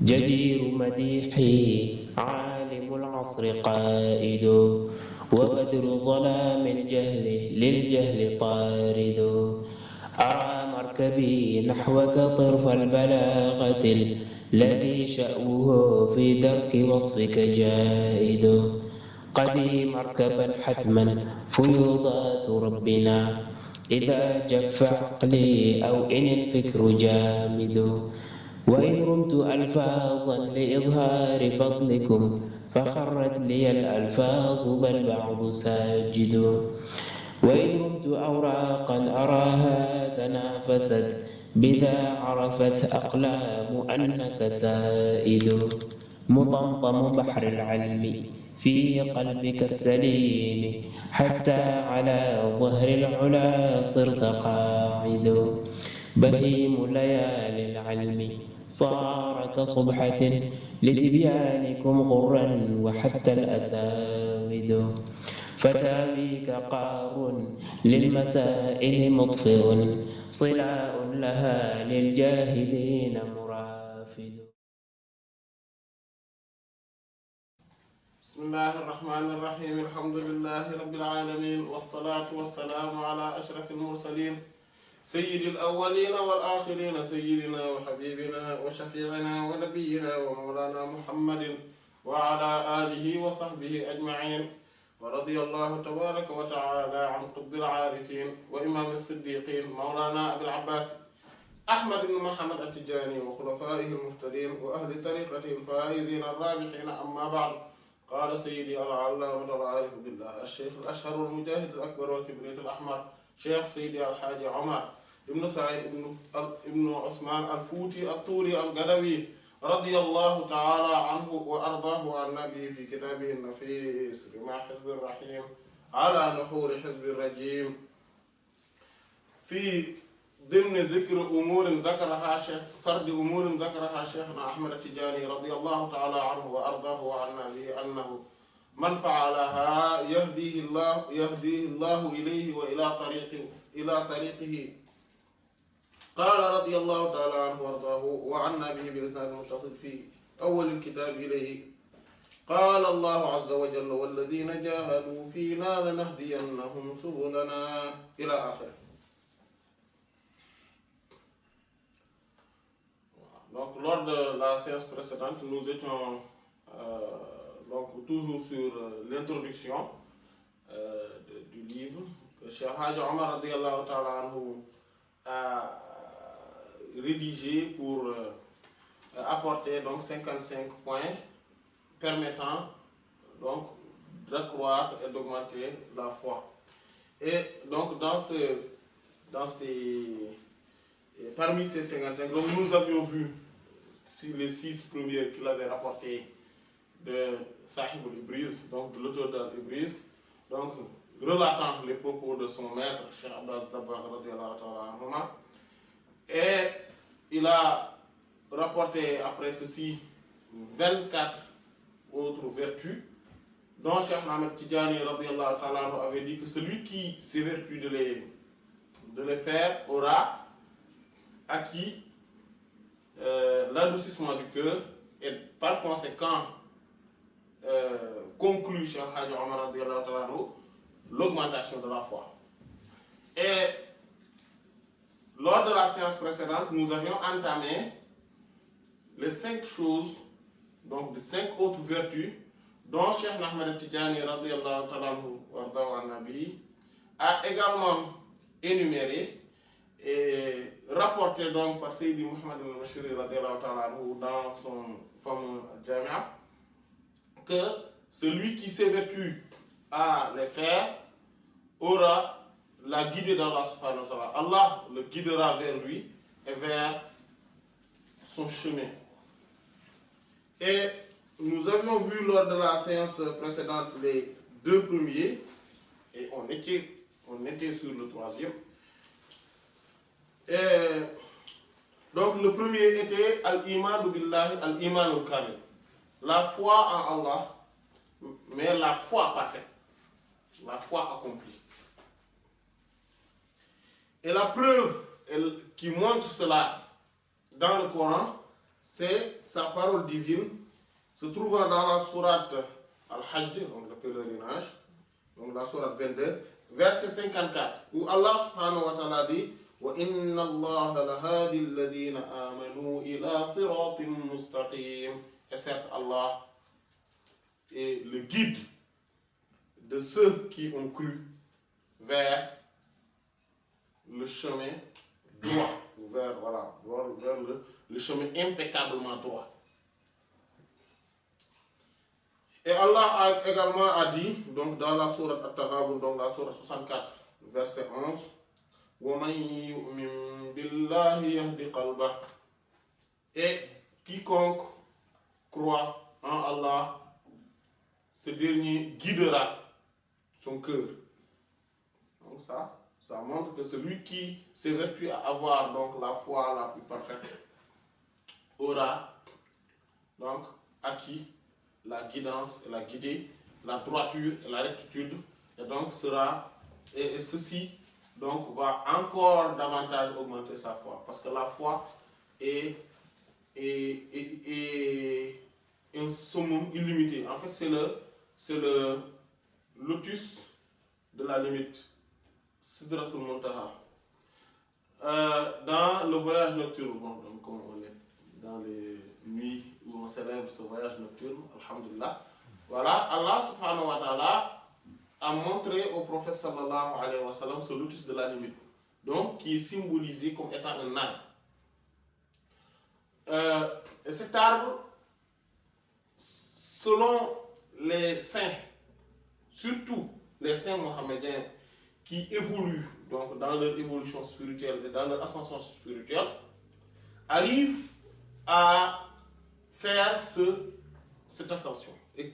جدير مديحي عالم العصر قائد وبدر ظلام الجهل للجهل طارد أرى مركبي نحوك طرف البلاغة الذي شأوه في درك وصفك جائد قدي مركبا حتما فيوضات ربنا إذا جف عقلي أو إن الفكر جامد وإن رمت ألفاظا لإظهار فضلكم فخرت لي الألفاظ بل بعض ساجد وإن رمت أوراقا أراها تنافست بذا عرفت أقلام أنك سائد مطمطم بحر العلم في قلبك السليم حتى على ظهر العلا صرت قاعد بهيم ليالي العلم صار كصبحة لتبيانكم غرا وحتى الأساود فتاويك قار للمسائل مطفئ صلاء لها للجاهلين مرافد. بسم الله الرحمن الرحيم الحمد لله رب العالمين والصلاة والسلام على أشرف المرسلين سيد الأولين والآخرين سيدنا وحبيبنا وشفيعنا ونبينا ومولانا محمد وعلى آله وصحبه أجمعين ورضي الله تبارك وتعالى عن قطب العارفين وإمام الصديقين مولانا أبي العباس أحمد بن محمد التجاني وخلفائه المهتدين وأهل طريقته الفائزين الرابحين أما بعد قال سيدي العلامة العارف بالله الشيخ الأشهر والمجاهد الأكبر والكبريت الأحمر شيخ سيدي الحاج عمر ابن سعيد ابن عثمان الفوتي الطوري القدوي رضي الله تعالى عنه وأرضاه عن النبي في كتابه النفيس بما حزب الرحيم على نحور حزب الرجيم في ضمن ذكر أمور ذكرها شيخ سرد أمور ذكرها شيخنا أحمد التجاني رضي الله تعالى عنه وأرضاه عن النبي أنه من فعلها يهديه الله إليه وإلى طريقه قال رضي الله تعالى عنه وارضاه وعن به بإسناد المتصل في أول الكتاب إليه قال الله عز وجل والذين جاهدوا فينا لنهدينهم سبلنا إلى آخره. Donc lors de la séance précédente nous étions donc toujours sur l'introduction du livre que Cheikh Hadj Omar radiyallahu ta'ala anhu a rédigé pour apporter donc 55 points permettant donc d'accroître et d'augmenter la foi. Et donc parmi ces 55, donc nous avions vu les 6 premiers qu'il avait rapportés de Sahib al-Ibriz, donc de l'auteur d'al-Ibriz, donc relatant les propos de son maître, Cheikh Abbas Dabakh radiyallahu ta'ala anhu. Et il a rapporté après ceci 24 autres vertus dont Cheikh Ahmed Tidjani radiyallahu ta'ala anhu avait dit que celui qui s'évertue de les faire aura acquis l'adoucissement du cœur et par conséquent conclut Cheikh Hadj Omar radiyallahu ta'ala anhu l'augmentation de la foi. Et lors de la séance précédente, nous avions entamé les 5 choses, donc les 5 autres vertus dont Cheikh Ahmed Tidjani radiyallahu ta'ala anhu wardahu an-nabi a également énuméré et rapporté donc par Sayyidi Muhammad al-Bashiri radiyallahu ta'ala anhu dans son fameux Jamia que celui qui s'évertue à les faire aura la guidée d'Allah subhanahu wa ta'ala. Allah le guidera vers lui et vers son chemin. Et nous avions vu lors de la séance précédente les 2 premiers et on était sur le 3e. Et donc le premier était al-iman billahi al-iman al-kamil, la foi en Allah, mais la foi parfaite, la foi accomplie. Et la preuve qui montre cela dans le Coran, c'est sa parole divine se trouvant dans la sourate Al-Hajj, donc le pèlerinage, donc la sourate 22, verset 54, où Allah subhanahu wa ta'ala dit wa inna Allah lahadi alladhina amanu ila siratin mustaqim. Et certes, Allah est le guide de ceux qui ont cru vers le chemin droit, vers, voilà, vers le chemin impeccablement droit. Et Allah a également dit, donc dans la sourate At-Taghabun, donc la sourate 64, verset 11, وَمَنْ يُؤْمِنْ بِاللَّهِ يَهْدِ قَلْبَهُ. Et quiconque croit en Allah, ce dernier guidera son cœur. Donc ça montre que celui qui s'évertue à avoir donc la foi la plus parfaite aura donc acquis la guidance, la guidée, la droiture et la rectitude, et donc et ceci donc va encore davantage augmenter sa foi, parce que la foi est un summum illimité. En fait, c'est le lotus de la limite, Sidratul Muntaha. Dans le voyage nocturne, bon, donc on est dans les nuits où on célèbre ce voyage nocturne, alhamdulillah. Voilà, Allah subhanahu wa ta'ala a montré au prophète sallallahu alayhi wa sallam ce lotus de la limite, donc qui est symbolisé comme étant un arbre. Et cet arbre, selon les saints, surtout les saints mohammediens qui évoluent donc dans leur évolution spirituelle et dans leur ascension spirituelle, arrivent à faire cette ascension. Et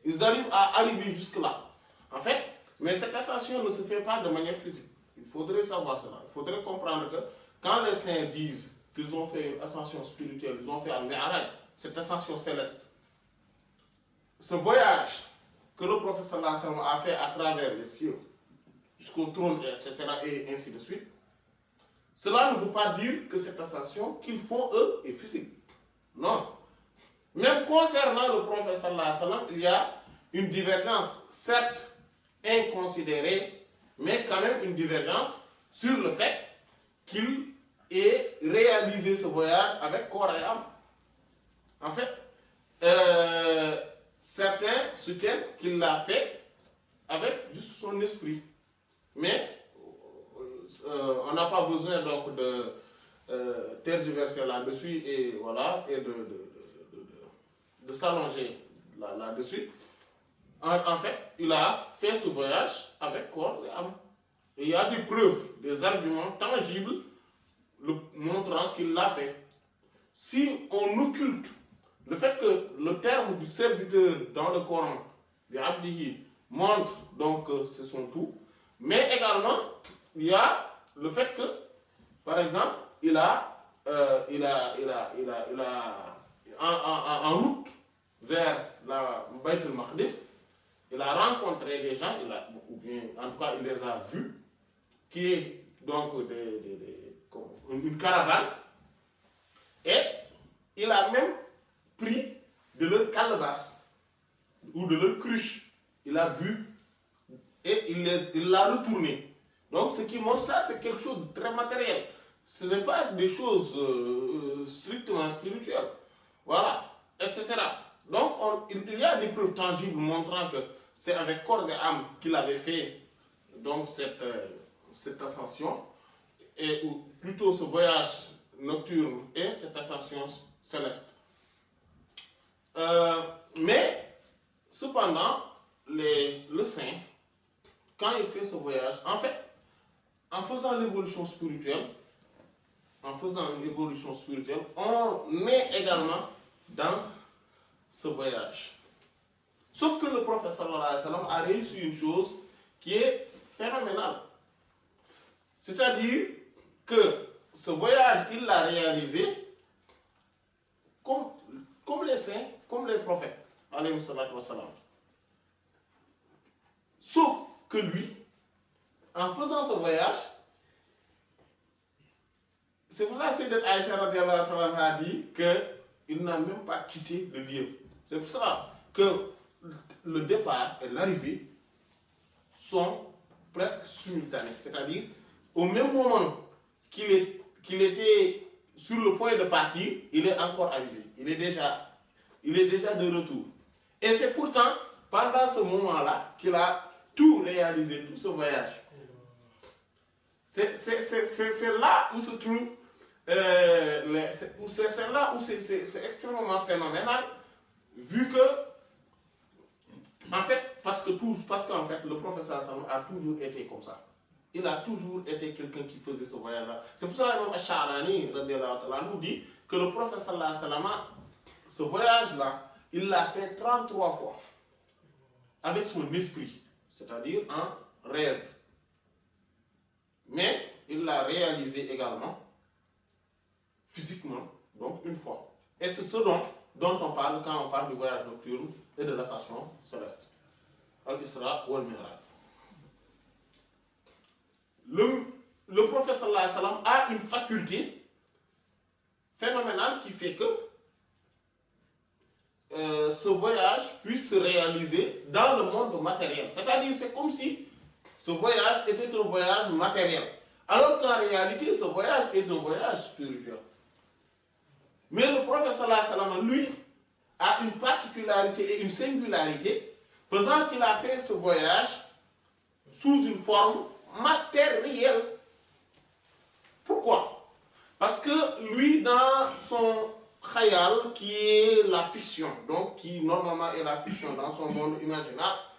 ils arrivent à arriver jusque-là. En fait, mais cette ascension ne se fait pas de manière physique. Il faudrait savoir cela. Il faudrait comprendre que quand les saints disent qu'ils ont fait une ascension spirituelle, ils ont fait al-Mi'raj, cette ascension céleste, ce voyage que le prophète sallallahu alayhi wa sallam a fait à travers les cieux, jusqu'au trône, etc., et ainsi de suite, cela ne veut pas dire que cette ascension qu'ils font eux est physique. Non. Même concernant le prophète sallallahu alayhi wa sallam, il y a une divergence, certes inconsidérée, mais quand même une divergence sur le fait qu'il ait réalisé ce voyage avec corps et âme. En fait, certains soutiennent qu'il l'a fait avec juste son esprit. Mais on n'a pas besoin donc de tergiverser là-dessus et voilà, et de s'allonger là-dessus. En fait, il a fait ce voyage avec corps et âme. Et il y a des preuves, des arguments tangibles montrant qu'il l'a fait. Si on occulte le fait que le terme du serviteur dans le Coran, du Abdihi, montre donc que c'est son tout, mais également il y a le fait que, par exemple, il a en route vers la Bayt al-Maqdis, il a rencontré des gens, ou bien en tout cas il les a vus, qui est donc une caravane, et il a même pris de leur calebasse ou de leur cruche, il a bu et il l'a retourné. Donc ce qui montre ça, c'est quelque chose de très matériel. Ce n'est pas des choses strictement spirituelles. Voilà, etc. Donc il y a des preuves tangibles montrant que c'est avec corps et âme qu'il avait fait donc cette ascension, ou plutôt ce voyage nocturne et cette ascension céleste. Mais cependant, le saint, quand il fait ce voyage, en fait, en faisant l'évolution spirituelle, on est également dans ce voyage. Sauf que le prophète sallallahu alayhi wa sallam a réussi une chose qui est phénoménale. C'est-à-dire que ce voyage, il l'a réalisé comme les saints, comme les prophètes, alayhi salatu wa salam. Sauf que lui, en faisant ce voyage, C'est pour ça que Sayyidat Aïcha radiallahu ta'ala a dit qu'il n'a même pas quitté le lieu. C'est pour ça que le départ et l'arrivée sont presque simultanés. C'est-à-dire, au même moment qu'il était sur le point de partir, il est encore arrivé. Il est déjà de retour. Et c'est pourtant pendant ce moment-là qu'il a tout réalisé, tout ce voyage. C'est là où se trouve, c'est là où c'est extrêmement phénoménal, vu que, en fait, parce qu'en fait, le professeur Sallam a toujours été comme ça. Il a toujours été quelqu'un qui faisait ce voyage-là. C'est pour ça que l'imam Ash-Sha'rani nous dit que le professeur Sallam, ce voyage-là, il l'a fait 33 fois avec son esprit, c'est-à-dire en rêve. Mais il l'a réalisé également physiquement, donc une fois. Et c'est ce dont on parle quand on parle du voyage nocturne et de l'ascension céleste. Al-Isra ou Al-Mi'raj. Le prophète sallallahu alayhi wa sallam a une faculté phénoménale qui fait que ce voyage puisse se réaliser dans le monde matériel. C'est-à-dire, c'est comme si ce voyage était un voyage matériel. Alors qu'en réalité, ce voyage est un voyage spirituel. Mais le prophète sallallahu alayhi wa sallam, lui, a une particularité et une singularité, faisant qu'il a fait ce voyage sous une forme matérielle. Pourquoi? Parce que lui, dans son khayal, qui est la fiction, donc qui normalement est la fiction dans son monde imaginaire,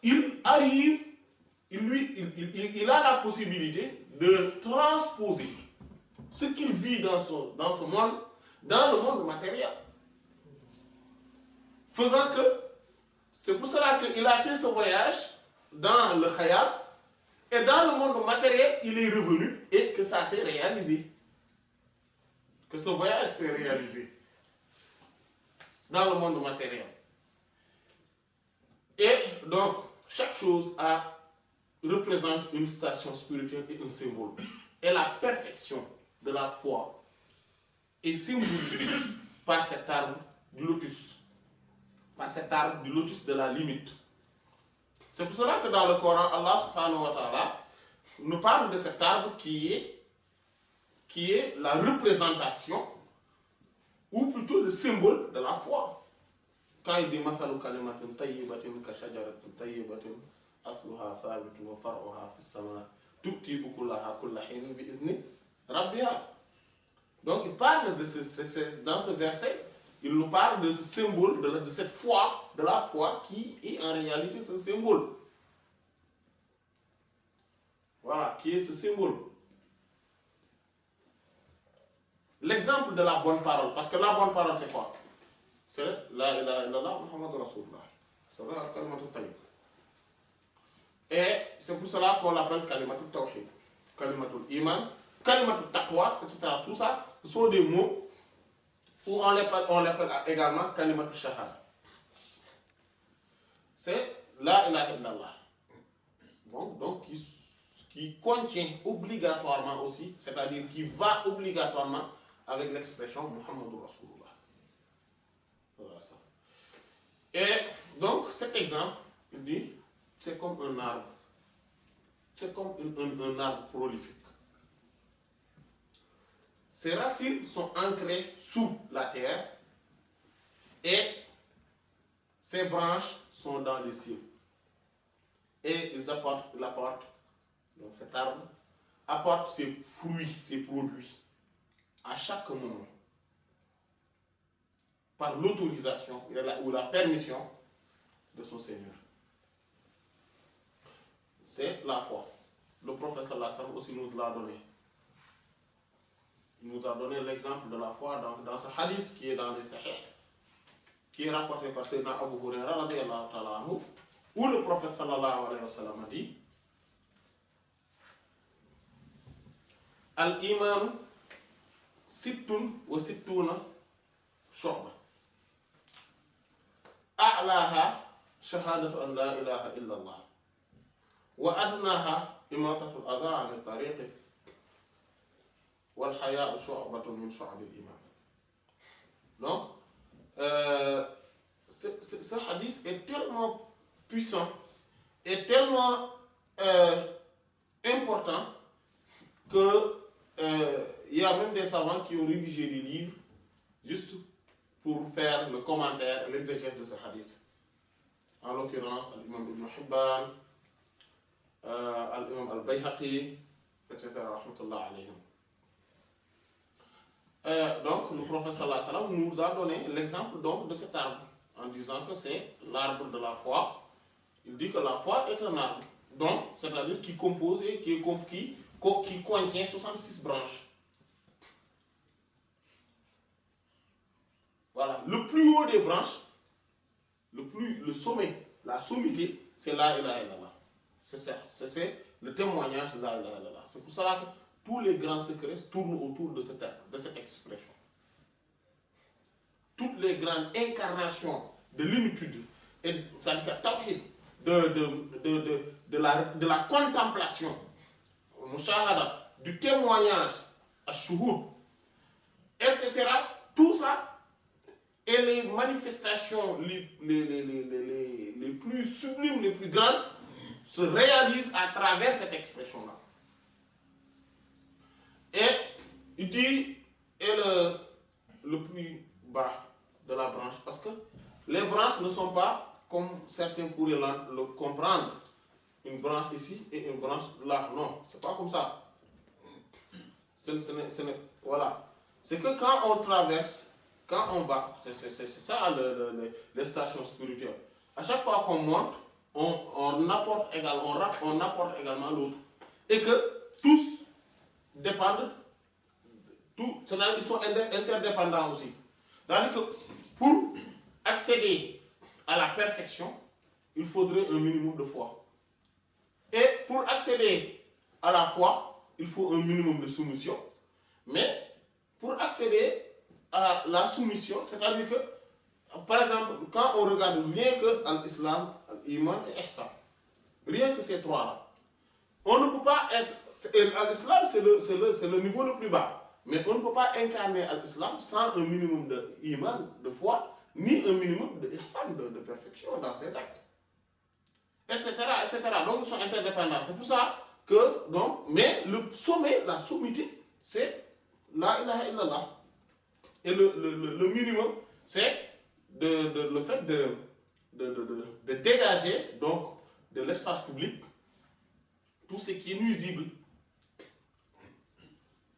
il arrive, il a la possibilité de transposer ce qu'il vit dans ce monde, dans le monde matériel. Faisant que, c'est pour cela qu'il a fait ce voyage dans le khayal, et dans le monde matériel, il est revenu et que ça s'est réalisé. Que ce voyage s'est réalisé dans le monde matériel. Et donc, chaque chose représente une station spirituelle et un symbole. Et la perfection de la foi est symbolisée par cet arbre du lotus. Par cet arbre du lotus de la limite. C'est pour cela que dans le Coran, Allah subhanahu wa ta'ala nous parle de cet arbre qui est la représentation, ou plutôt le symbole de la foi. Quand il dit « Masalu kalimatin tayyibatin ka shajaratin tayyibatin asluha thabitun wa far'uha fis sama tu'ti ukulaha kulla hin bi izni rabbiha » Donc il parle dans ce verset, il nous parle de ce symbole, de cette foi, de la foi qui est en réalité ce symbole. Voilà, qui est ce symbole. L'exemple de la bonne parole, parce que la bonne parole c'est quoi? C'est la ilaha illallah Muhammad Rasulullah. C'est la kalimatul tayyib. Et c'est pour cela qu'on l'appelle kalimatul tawhid, kalimatul iman, kalimatul taqwa, etc. Tout ça, ce sont des mots où on l'appelle également kalimatul shahada. C'est la ilaha illallah. Donc qui contient obligatoirement aussi, c'est-à-dire qui va obligatoirement avec l'expression Muhammadur Rasulullah. Voilà ça. Et donc cet exemple, il dit, c'est comme un arbre. C'est comme un arbre prolifique. Ses racines sont ancrées sous la terre et ses branches sont dans les cieux. Et il apporte, donc cet arbre apporte ses fruits, ses produits à chaque moment par l'autorisation ou la permission de son Seigneur. C'est la foi. Le prophète sallallahu alayhi wa sallam aussi nous l'a donné. Il nous a donné l'exemple de la foi dans ce hadith qui est dans les Sahih, qui est rapporté par Sayyidina Abu Huraira radiyallahu ta'ala anhu, où le prophète sallallahu alayhi wa sallam a dit Al-Iman sittun wa sittuna shu'ba. A'laha shahadatu an la ilaha illallah. Wa adnaha imatatul adha an tariqi. wal haya'u shu'batun min shu'abil iman. Donc, ce hadith est tellement puissant et tellement important que y a même des savants qui ont rédigé des livres juste pour faire le commentaire et l'exégèse de ce hadith. En l'occurrence, l'imam Ibn Hibban, l'imam al-Bayhaqi, etc. Rahmatullah alayhim. Donc, le prophète sallallahu alayhi wa sallam nous a donné l'exemple donc de cet arbre en disant que c'est l'arbre de la foi. Il dit que la foi est un arbre, donc c'est-à-dire qui compose et qui contient 66 branches. Voilà, le plus haut des branches, le sommet, la sommité, c'est la ilaha illallah. C'est ça, c'est le témoignage de la ilaha illallah. C'est pour cela que tous les grands secrets tournent autour de cette expression. Toutes les grandes incarnations de l'unitude, c'est-à-dire tawhid, de la contemplation, mushahada, du témoignage, ash-shuhud, etc. Tout ça, et les manifestations les plus sublimes, les plus grandes, se réalisent à travers cette expression-là. Et il dit, et le plus bas de la branche, parce que les branches ne sont pas comme certains pourraient le comprendre, une branche ici et une branche là. Non, c'est pas comme ça. Voilà. C'est que quand on traverse, quand on va, c'est ça les stations spirituelles. À chaque fois qu'on monte, on apporte également l'autre. Et que tous dépendent, c'est-à-dire qu'ils sont interdépendants aussi. C'est-à-dire que pour accéder à la perfection, il faudrait un minimum de foi. Et pour accéder à la foi, il faut un minimum de soumission. Mais pour accéder à la soumission, c'est-à-dire que, par exemple, quand on regarde rien que l'islam, l'iman et l'ihsan, rien que ces trois-là, on ne peut pas être. L'islam, c'est le niveau le plus bas. Mais on ne peut pas incarner l'islam sans un minimum d'iman, de foi, ni un minimum d'ihsan, de perfection dans ses actes. Etc. Donc, ils sont interdépendants. C'est pour ça que, donc, mais le sommet, la sommité, c'est la ilaha illallah. Et le minimum, c'est le fait de dégager donc de l'espace public tout ce qui est nuisible.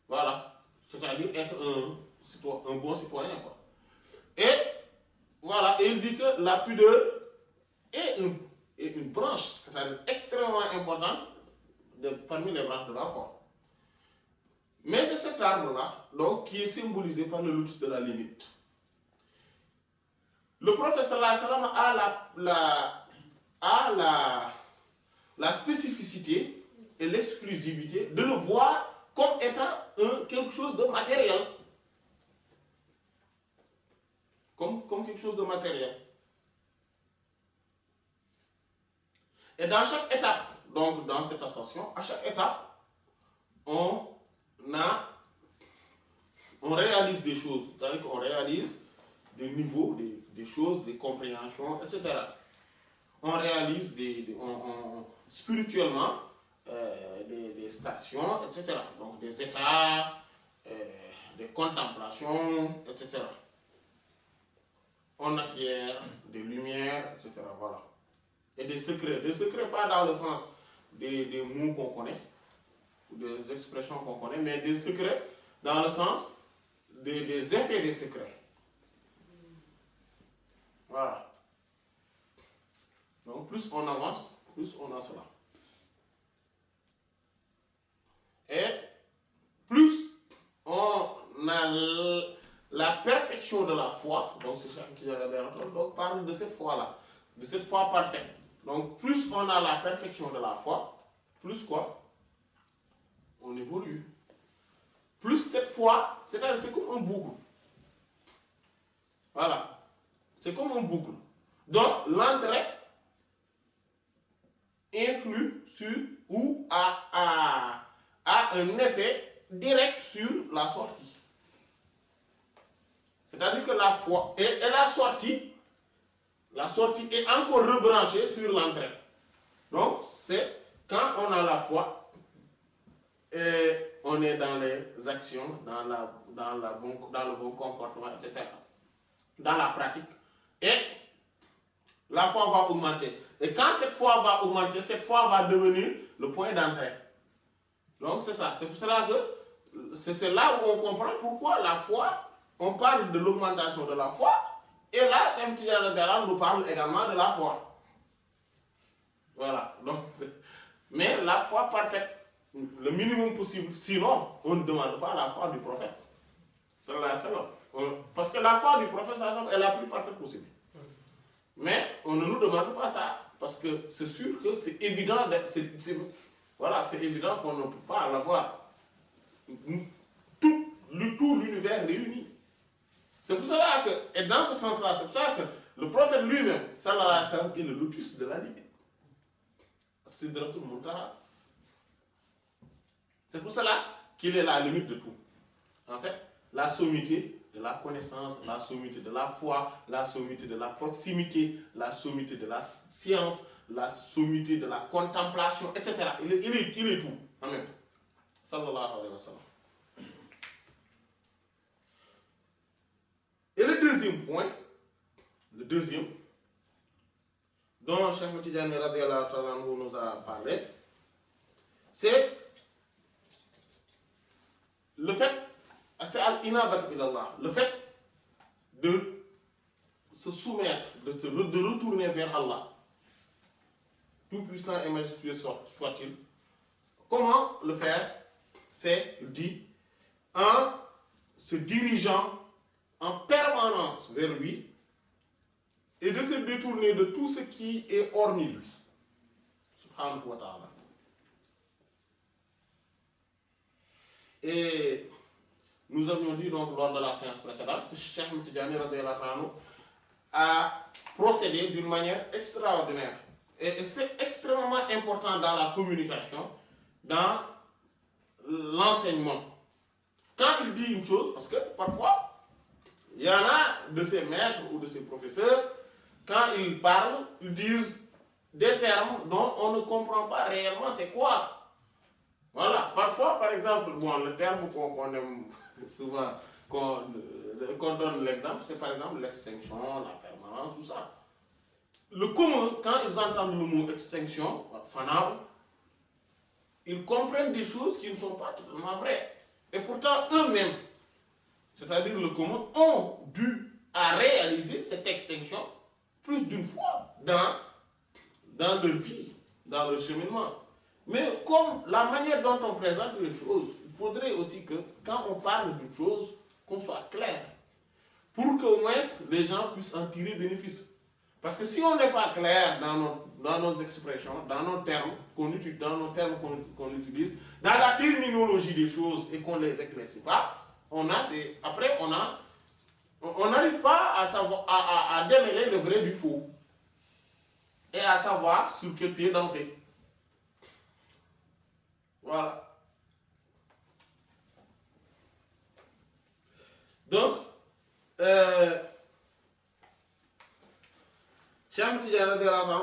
Voilà. C'est-à-dire être un bon citoyen, quoi. Et voilà, et il dit que la pudeur est une branche, c'est-à-dire extrêmement importante parmi les branches de la foi. Mais c'est cet arbre-là, donc, qui est symbolisé par le lotus de la limite. Le prophète sallallahu alayhi wa sallam a la spécificité et l'exclusivité de le voir comme étant quelque chose de matériel. Comme quelque chose de matériel. Et dans chaque étape, donc dans cette ascension, à chaque étape, on réalise des choses. C'est-à-dire qu'on réalise des niveaux, des choses, des compréhensions, etc. On réalise spirituellement des stations, etc. Donc des états, des contemplations, etc. On acquiert des lumières, etc. Voilà. Et des secrets pas dans le sens des mots qu'on connaît, ou des expressions qu'on connaît, mais des secrets dans le sens des effets des secrets. Voilà. Donc plus on avance, plus on a cela. Et plus on a la perfection de la foi, donc c'est Cheikh qui donc parle de cette foi-là, de cette foi parfaite. Donc plus on a la perfection de la foi, plus quoi? On évolue. Plus cette foi, c'est-à-dire c'est comme un boucle. Voilà. C'est comme un boucle. Donc l'entrée influe sur ou a un effet direct sur la sortie. C'est-à-dire que la foi et la sortie est encore rebranchée sur l'entrée. Donc, c'est quand on a la foi et on est dans les actions, dans le bon comportement, etc. Dans la pratique. Et la foi va augmenter. Et quand cette foi va augmenter, cette foi va devenir le point d'entrée. Donc, c'est ça. C'est pour cela que c'est là où on comprend pourquoi la foi, on parle de l'augmentation de la foi. Et là, Cheikh Tidiane Dara nous parle également de la foi. Voilà. Donc, mais la foi parfaite, le minimum possible. Sinon, on ne demande pas la foi du prophète. Parce que la foi du prophète est la plus parfaite possible. Mais on ne nous demande pas ça. Parce que c'est sûr que c'est évident. Voilà, c'est évident qu'on ne peut pas l'avoir. Tout l'univers réuni. C'est pour cela que, et dans ce sens-là, c'est pour ça que le prophète lui-même, sallallahu alayhi wa sallam, est le lotus de la limite. Sidratul Muntaha. C'est pour cela qu'il est la limite de tout. En fait, la sommité de la connaissance, la sommité de la foi, la sommité de la proximité, la sommité de la science, la sommité de la contemplation, etc. Il est tout en même temps. Sallallahu alayhi wa sallam. Et le deuxième point, dont Cheikh Tidiane radiyallahu ta'ala anhu nous a parlé, c'est le fait, c'est al-inabatu ilallah, le fait de se soumettre, de retourner vers Allah, tout puissant et majestueux soit-il. Comment le faire? C'est dit en se dirigeant en permanence vers lui et de se détourner de tout ce qui est hormis lui. Subhanahu wa ta'ala. Et nous avions dit donc lors de la séance précédente que Cheikh Tidiane radiyallahu anhu a procédé d'une manière extraordinaire. Et c'est extrêmement important dans la communication, dans l'enseignement. Quand il dit une chose, parce que parfois, il y en a de ses maîtres ou de ses professeurs, quand ils parlent, ils disent des termes dont on ne comprend pas réellement c'est quoi. Voilà, parfois, par exemple, bon, le terme qu'on aime souvent, qu'on donne l'exemple, c'est par exemple l'extinction, la permanence, tout ça. Le commun, quand ils entendent le mot extinction, fanab, ils comprennent des choses qui ne sont pas totalement vraies. Et pourtant, eux-mêmes, c'est-à-dire le commun, ont dû à réaliser cette extinction plus d'une fois dans leur vie, dans leur cheminement. Mais comme la manière dont on présente les choses, il faudrait aussi que quand on parle d'une chose, qu'on soit clair. Pour qu'au moins les gens puissent en tirer bénéfice. Parce que si on n'est pas clair dans nos expressions, dans nos termes qu'on utilise, dans la terminologie des choses et qu'on ne les éclaircit pas, après on n'arrive pas à savoir, à démêler le vrai du faux. Et à savoir sur quel pied danser. Voilà. Donc, Cheikh Tidiane,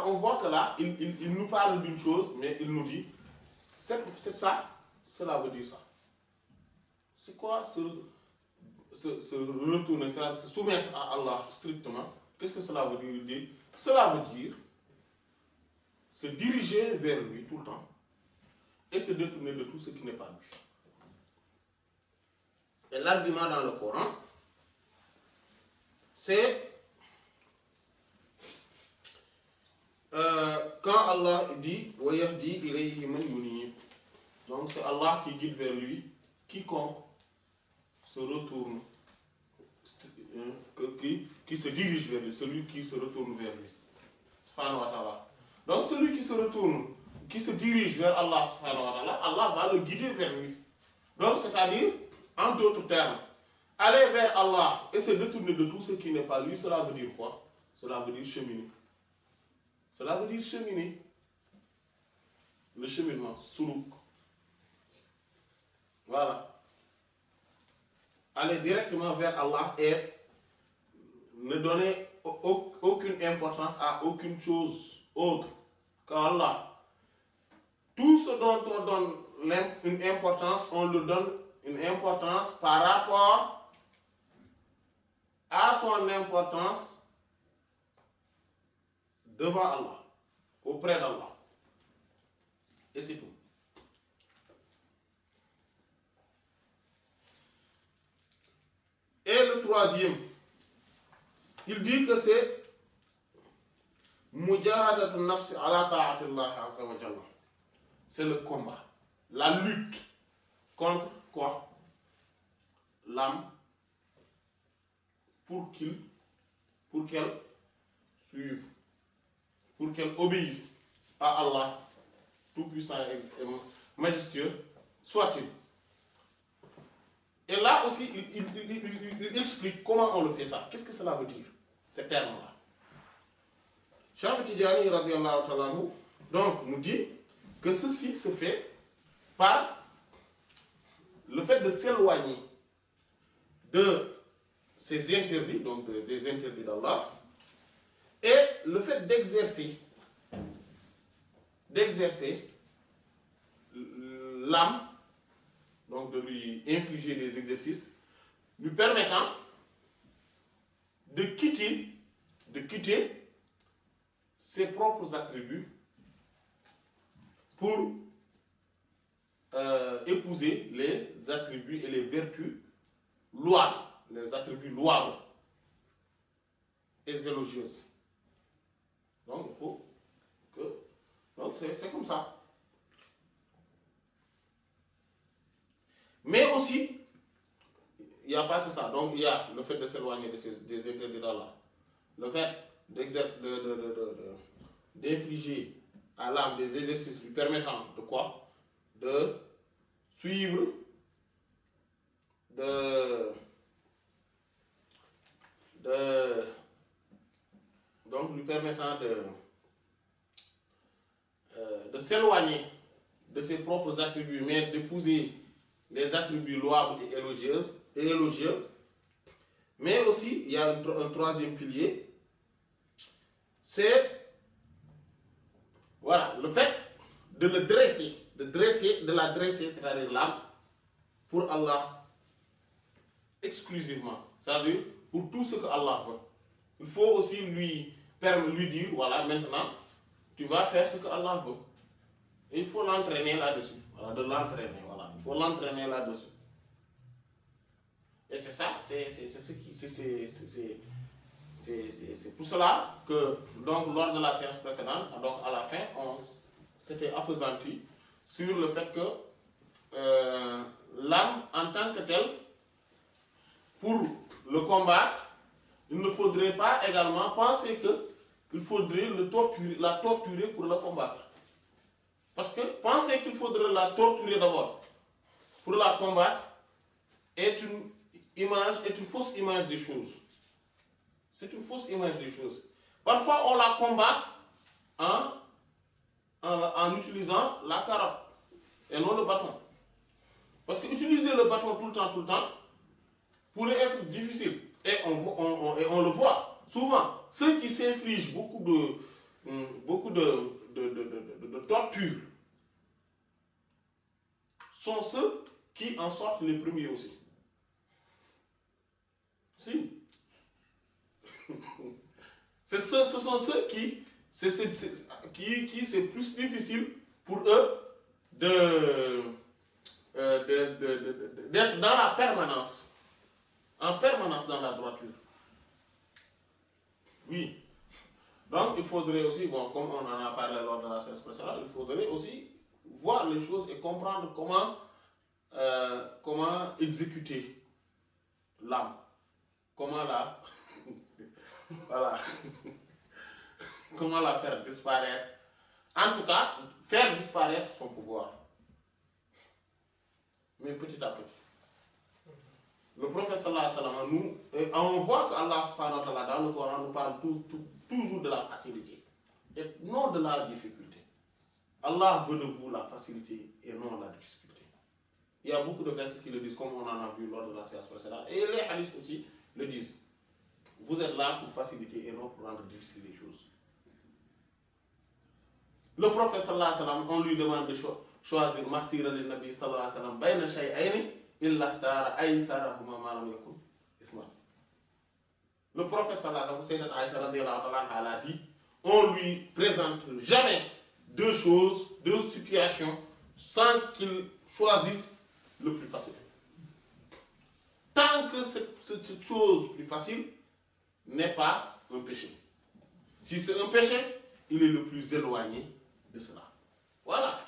on voit que là, il nous parle d'une chose, mais il nous dit, c'est ça, cela veut dire ça. C'est quoi se retourner, se soumettre à Allah strictement? Qu'est-ce que cela veut dire? Cela veut dire se diriger vers lui tout le temps et se détourner de tout ce qui n'est pas lui. Et l'argument dans le Coran, c'est quand Allah dit « Wayahdi ilayhi man yunib », donc c'est Allah qui guide vers lui quiconque se retourne, qui se dirige vers lui, celui qui se retourne vers lui. Subhanahu wa ta'ala. Donc celui qui se retourne, qui se dirige vers Allah, subhanahu wa ta'ala, Allah va le guider vers lui. Donc c'est-à-dire, en d'autres termes, aller vers Allah et se détourner de tout ce qui n'est pas lui, cela veut dire quoi? Cela veut dire cheminer. Cela veut dire cheminer. Le cheminement, suluk. Voilà. aller directement vers Allah et ne donner aucune importance à aucune chose autre qu'Allah. Tout ce dont on donne une importance, on le donne une importance par rapport à son importance devant Allah, auprès d'Allah. Et c'est tout. Et le troisième, il dit que c'est mujahadatun nafsi ala ta'atillah azza wa jalla. C'est le combat, la lutte contre quoi? L'âme, pour qu'elle suive, pour qu'elle obéisse à Allah, tout-puissant et majestueux, soit-il. Et là aussi, il explique comment on le fait ça. Qu'est-ce que cela veut dire, ces termes-là? Cheikh Tidjani, radiallahu ta'ala anhu, donc, nous dit que ceci se fait par le fait de s'éloigner de ces interdits, donc des interdits d'Allah, et le fait d'exercer l'âme, donc de lui infliger des exercices, lui permettant de quitter ses propres attributs pour épouser les attributs et les vertus louables, les attributs louables et élogieuses. Donc il faut que... Donc c'est comme ça. Mais aussi, il n'y a pas que ça. Donc il y a le fait de s'éloigner des interdits d'Allah, le fait d'infliger à l'âme des exercices lui permettant de quoi? De suivre, donc lui permettant de s'éloigner de ses propres attributs, mais d'épouser les attributs louables et élogieux. Mais aussi, il y a un troisième pilier, c'est voilà, le fait de le dresser, de la dresser, c'est-à-dire l'âme, pour Allah exclusivement, c'est-à-dire pour tout ce que Allah veut. Il faut aussi lui dire, voilà, maintenant, tu vas faire ce que Allah veut. Et il faut l'entraîner là-dessus, voilà, de l'entraîner, voilà, il faut l'entraîner là-dessus. Et c'est ça, c'est pour cela que, donc, lors de la séance précédente, donc à la fin, on s'était appesanti sur le fait que l'âme, en tant que telle, pour le combattre, il ne faudrait pas également penser qu'il faudrait la torturer pour le combattre. Parce que penser qu'il faudrait la torturer d'abord pour la combattre est une fausse image des choses. C'est une fausse image des choses. Parfois, on la combat en utilisant la carotte et non le bâton. Parce qu'utiliser le bâton tout le temps, pourrait être difficile. Et on le voit souvent. Ceux qui s'infligent beaucoup de torture sont ceux qui en sortent les premiers aussi. Si. Ce sont ceux qui c'est plus difficile pour eux d'être dans la permanence, en permanence dans la droiture. Oui. Donc il faudrait aussi, bon, comme on en a parlé lors de la séance précédente, il faudrait aussi voir les choses et comprendre comment exécuter l'âme, comment la voilà, comment la faire disparaître, en tout cas faire disparaître son pouvoir, mais petit à petit. Le prophète sallallahu alayhi wa sallam, on voit qu'Allah subhanahu wa ta'ala dans le Coran nous parle toujours de la facilité et non de la difficulté. Allah veut de vous la facilité et non la difficulté. Il y a beaucoup de versets qui le disent, comme on en a vu lors de la séance précédente. Et les hadiths aussi le disent. Vous êtes là pour faciliter et non pour rendre difficile les choses. Le prophète sallallahu alayhi wa sallam, on lui demande de choisir martyr le Nabi sallallahu alayhi wa sallam, bayna shay'ayni illa ikhtara aysarahuma ma lam yakun ithman. Le prophète sallallahu alayhi wa sallam, Aïcha radiyallahu anha a dit, on lui présente jamais deux choses, deux situations, sans qu'il choisisse le plus facile. Tant que cette chose plus facile n'est pas un péché. Si c'est un péché, il est le plus éloigné de cela. Voilà.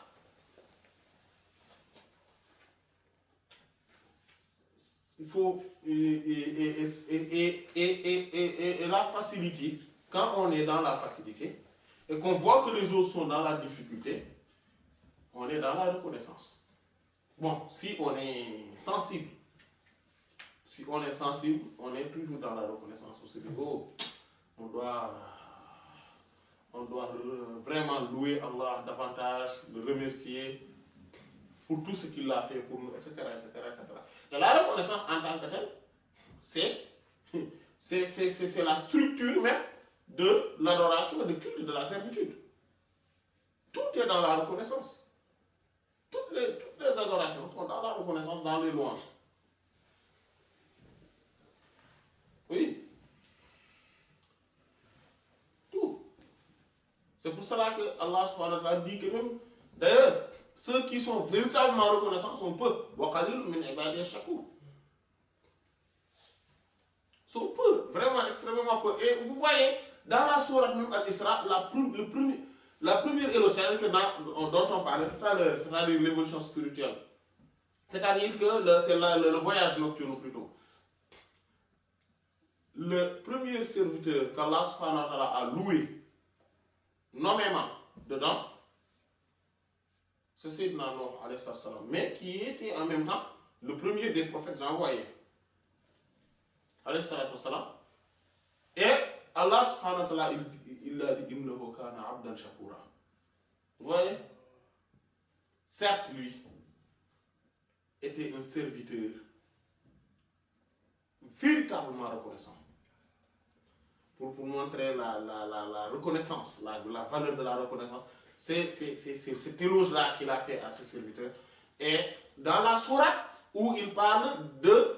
Il faut. Et la facilité, quand on est dans la facilité et qu'on voit que les autres sont dans la difficulté, on est dans la reconnaissance. Bon, si on est sensible, on est toujours dans la reconnaissance. On se dit, oh, on doit vraiment louer Allah davantage, le remercier pour tout ce qu'il a fait pour nous, etc., etc., etc. Et la reconnaissance en tant que telle, c'est la structure même de l'adoration, du culte, de la servitude. Tout est dans la reconnaissance. Toutes les adorations sont dans la reconnaissance, dans les louanges. Oui. Tout. C'est pour cela que Allah subhanahu wa ta'ala dit que même, d'ailleurs, ceux qui sont véritablement reconnaissants sont peu. Sont peu, vraiment extrêmement peu. Et vous voyez, dans la sourate même Al-Isra, la première éloge dont on parlait tout à l'heure, c'est-à-dire l'évolution spirituelle. C'est-à-dire que c'est le voyage nocturne plutôt. Le premier serviteur qu'Allah subhanahu wa ta'ala a loué, nommément, dedans, c'est Sayyidina Nuh alayhi salam, mais qui était en même temps le premier des prophètes envoyés. Alayhi salam. Et Allah subhanahu wa ta'ala, il a dit innahu kana abdan shakura. Vous voyez? Certes, lui était un serviteur véritablement reconnaissant. Pour montrer la reconnaissance, la valeur de la reconnaissance, c'est cette éloge-là qu'il a fait à ses serviteurs. Et dans la sourate où il parle de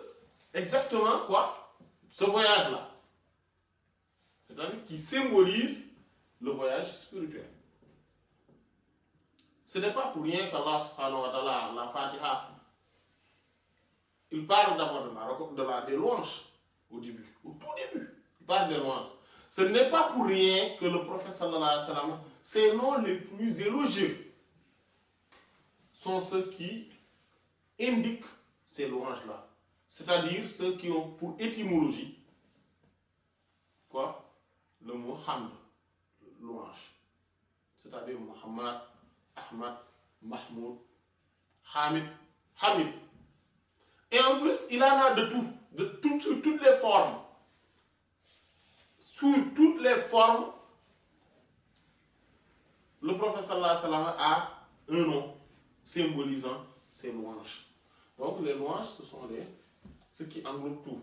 exactement quoi? Ce voyage-là. C'est-à-dire qui symbolise le voyage spirituel. Ce n'est pas pour rien qu'Allah subhanahu wa ta'ala, la Fatiha, il parle d'abord des louanges au début, au tout début. Il parle des louanges. Ce n'est pas pour rien que le prophète sallallahu alayhi wa sallam, ses noms les plus élogieux sont ceux qui indiquent ces louanges-là. C'est-à-dire ceux qui ont pour étymologie quoi? Le mot hamd, louange. C'est-à-dire Muhammad, Ahmad, Mahmoud, Hamid, Hamid. Et en plus, il en a de tout, sur toutes les formes. Sur toutes les formes, le prophète sallallahu alayhi wa sallam a un nom symbolisant ses louanges. Donc les louanges, ce qui englobe tout.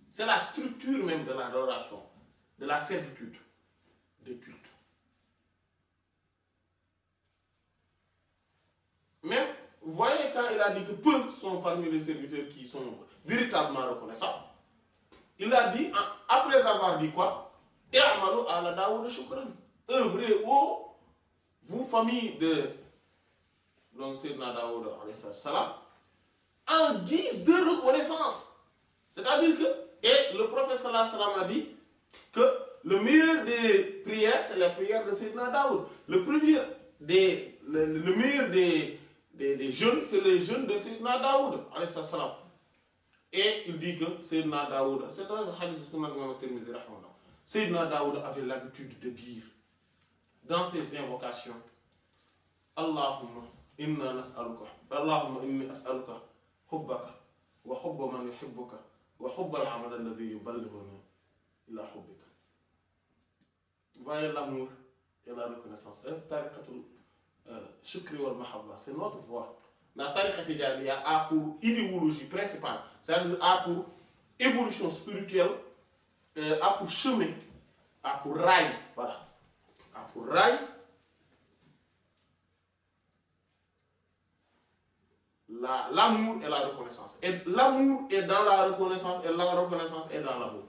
C'est la structure même de l'adoration, de la servitude, des cultes. Même, vous voyez quand il a dit que peu sont parmi les serviteurs qui sont véritablement reconnaissants, il a dit, après avoir dit quoi? Et Amalou ala Daoud Shukran. Œuvrez vous famille de donc Sayyidina Daoud alayhi salam, en guise de reconnaissance. C'est-à-dire que, et le prophète sallallahu alayhi wa sallam a dit que le meilleur des prières, c'est la prière de Sayyidina Daoud. Le meilleur des jeûnes, c'est les jeûnes de Sayyidina Daoud alayhi salam. Et il dit que Sayyidina Daoud, c'est dans le hadith de Imam Tirmidhi, Sayyidina Daoud avait l'habitude de dire dans ses invocations, Allahumma inna nas'aluka, Allahumma inni as'aluka hubbaka wa hubba man yuhibbuka wa hubba al-amal alladhi yuballighuni ila hubbika. Voyez l'amour et la reconnaissance. Tariqatul shukri wal mahabba, c'est notre voie. la tariqa Tidjaniya a pour idéologie principale, c'est-à-dire a pour évolution spirituelle, a pour chemin, a pour rail, voilà, a pour rail l'amour et la reconnaissance. Et l'amour est dans la reconnaissance et la reconnaissance est dans l'amour.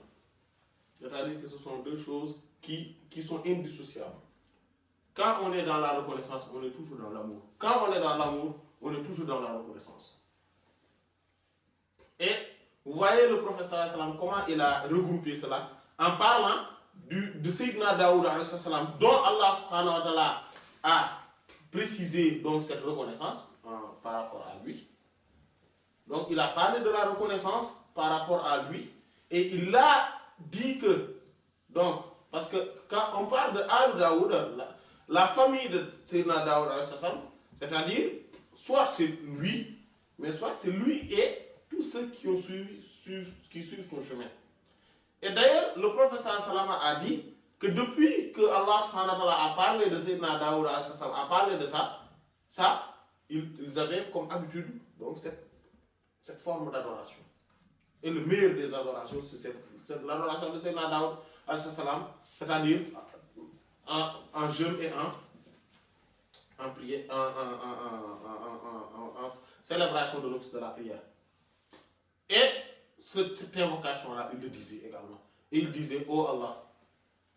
C'est-à-dire que ce sont deux choses qui sont indissociables. Quand on est dans la reconnaissance, on est toujours dans l'amour. Quand on est dans l'amour, on est toujours dans la reconnaissance. Et vous voyez le professeur sallam comment il a regroupé cela en parlant de Sayyidina Daoud sallam, dont Allah subhanahu wa ta'ala a précisé donc cette reconnaissance par rapport à lui. Donc il a parlé de la reconnaissance par rapport à lui et il a dit que, donc, parce que quand on parle de Al-Daoud, la famille de Sayyidina Daoud, c'est-à-dire, soit c'est lui, mais soit c'est lui et tous ceux qui ont suivent son chemin. Et d'ailleurs, le professeur Salama a dit que depuis que Allah subhanahu wa ta'ala a parlé de Sayyidina Daoud, a parlé de ça, ils avaient comme habitude donc cette forme d'adoration. Et le meilleur des adorations, c'est l'adoration de Sayyidina Daoud, c'est-à-dire en jeûne et en prière, en célébration de l'office de la prière. Et cette invocation-là, il le disait également. Et il disait, oh Allah,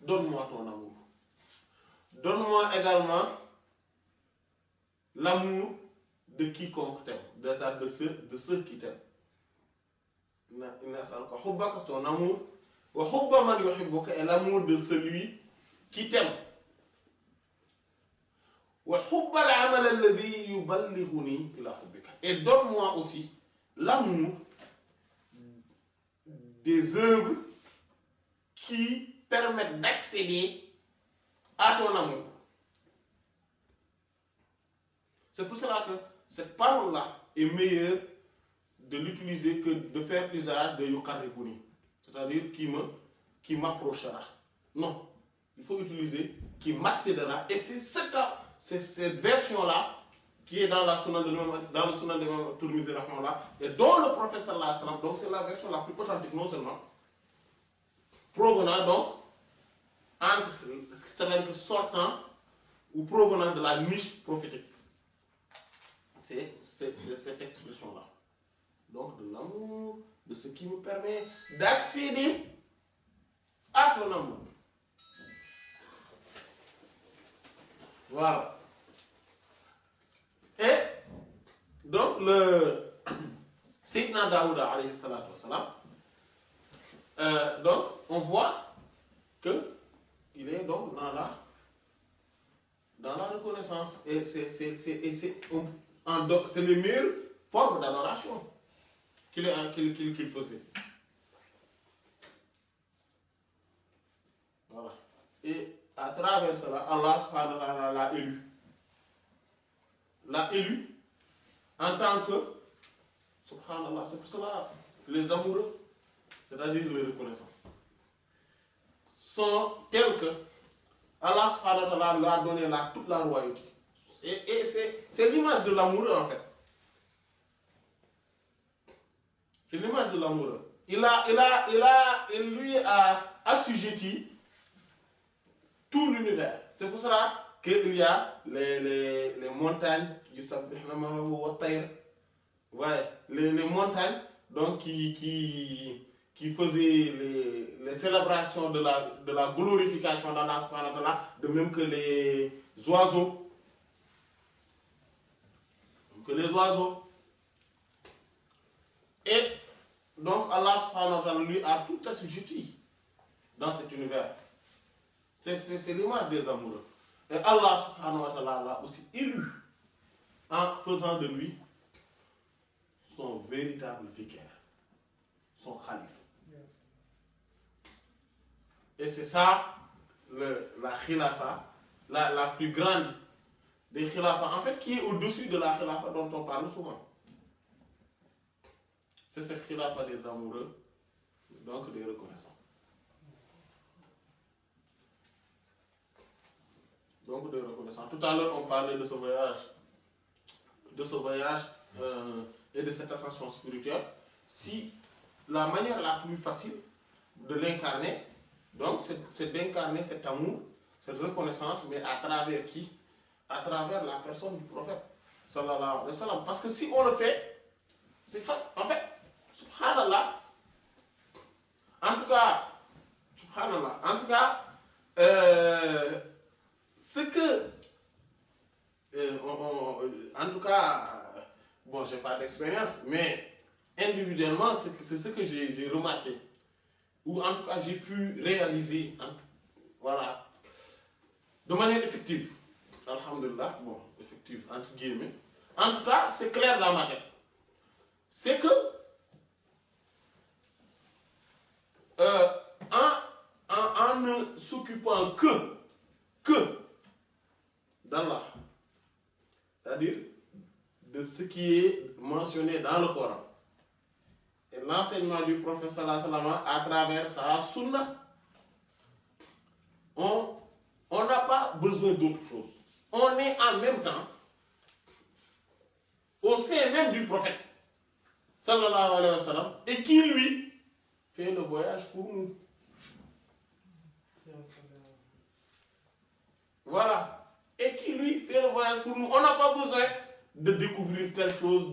donne-moi ton amour. Donne-moi également l'amour de quiconque t'aime, de ceux qui t'aiment. Ton amour, et l'amour de celui qui t'aime. Et donne-moi aussi l'amour des œuvres qui permettent d'accéder à ton amour. C'est pour cela que cette parole-là est meilleure de l'utiliser que de faire usage de yuqarribuni, c'est-à-dire qui m'approchera. Non, il faut utiliser qui m'accédera. Et c'est cette version-là qui est dans le Sunan de l'imam Tirmidhi et dont le prophète sallallahu alayhi wa sallam, donc c'est la version la plus authentique, non seulement provenant donc c'est-à-dire que sortant ou provenant de la niche prophétique. C'est cette expression-là. Donc de l'amour, de ce qui me permet d'accéder à ton amour. Voilà. Et donc le Sayyidina Daoud alayhi salatu wassalam, donc on voit que il est donc dans la reconnaissance et c'est les meilleures formes d'adoration qu'il faisait. Voilà. Et à travers cela, Allah subhanahu wa ta'ala l'a élu en tant que, subhanallah, c'est pour cela les amoureux, c'est-à-dire les reconnaissants, sont tels que Allah subhanahu wa ta'ala lui a donné toute la royauté. Et c'est l'image de l'amoureux en fait. C'est l'image de l'amoureux. Il lui a assujetti tout l'univers. C'est pour cela qu'il y a les montagnes, ouais, les montagnes donc, qui faisaient les célébrations de la glorification d'Allah subhanahu wa ta'ala, de même que les oiseaux. Et donc Allah subhanahu wa ta'ala lui a tout assujetti dans cet univers. C'est l'image des amoureux. Et Allah subhanahu wa ta'ala l'a aussi élu en faisant de lui son véritable vicaire, son khalife. Et c'est ça la khilafa, la plus grande des khilafas, en fait, qui est au-dessus de la khilafa dont on parle souvent. C'est cette khilafa des amoureux, donc des reconnaissants. Donc de reconnaissance. Tout à l'heure, on parlait de ce voyage et de cette ascension spirituelle, si la manière la plus facile de l'incarner, donc c'est d'incarner cet amour, cette reconnaissance, mais à travers qui? À travers la personne du prophète, sallallahu alayhi wa sallam. Parce que si on le fait, c'est fait, en fait, subhanallah, en tout cas, subhanallah, en tout cas, ce que, en tout cas, bon, j'ai pas d'expérience, mais individuellement, c'est ce que j'ai remarqué, ou en tout cas j'ai pu réaliser, voilà, de manière effective. Alhamdulillah, bon, effective, entre guillemets. En tout cas, c'est clair dans ma tête. C'est que, en ne s'occupant que d'Allah, c'est-à-dire de ce qui est mentionné dans le Coran, et l'enseignement du prophète sallallahu alayhi wa sallam à travers sa sunna, on n'a pas besoin d'autre chose. On est en même temps au sein même du prophète sallallahu alayhi wa sallam, et qui lui fait le voyage pour nous. Voilà. Et qui lui fait le voyage pour nous. On n'a pas besoin de découvrir telle chose,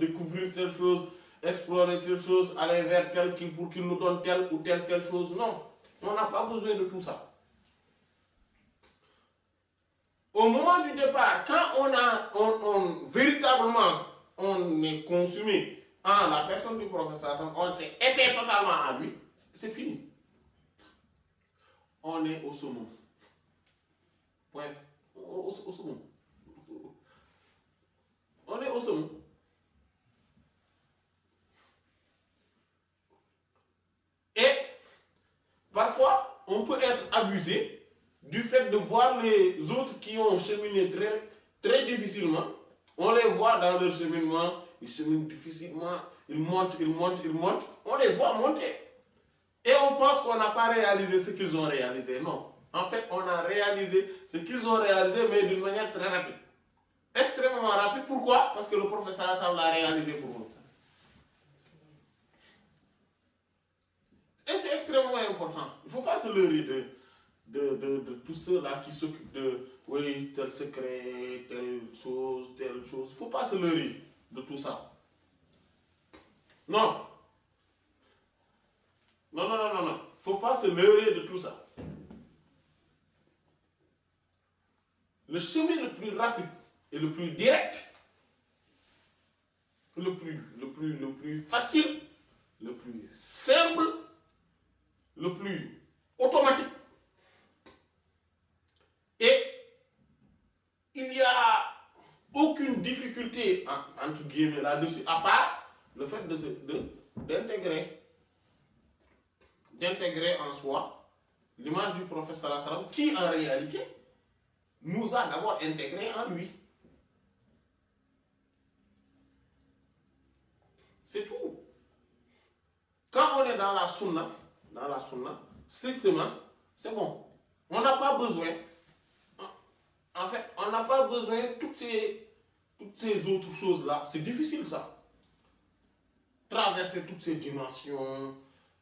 explorer telle chose, aller vers tel pour qu'il nous donne telle ou telle chose. Non. On n'a pas besoin de tout ça. Au moment du départ, quand véritablement on est consumé en la personne du professeur, on s'est été totalement à lui, c'est fini. On est au summum. Point. Au summum. On est au summum. Et parfois, on peut être abusé du fait de voir les autres qui ont cheminé très, très difficilement. On les voit dans leur cheminement, ils cheminent difficilement, ils montent. On les voit monter. Et on pense qu'on n'a pas réalisé ce qu'ils ont réalisé. Non. En fait, on a réalisé ce qu'ils ont réalisé, mais d'une manière très rapide. Extrêmement rapide. Pourquoi? Parce que le professeur Hassan l'a réalisé pour nous. Et c'est extrêmement important. Il ne faut pas se leurrer de tous ceux-là qui s'occupent de oui, tel secret, telle chose. Il ne faut pas se leurrer de tout ça. Non. Non. Il ne faut pas se leurrer de tout ça. Le chemin le plus rapide et le plus direct, le plus facile, le plus simple, le plus automatique. Et il n'y a aucune difficulté, entre guillemets, là-dessus, à part le fait d'intégrer en soi l'image du prophète sallallahu alayhi wa sallam, qui en réalité nous a d'abord intégrés en lui. C'est tout. Quand on est dans la sunna, strictement, c'est bon. On n'a pas besoin, en fait, on n'a pas besoin de toutes ces autres choses-là. C'est difficile ça. Traverser toutes ces dimensions,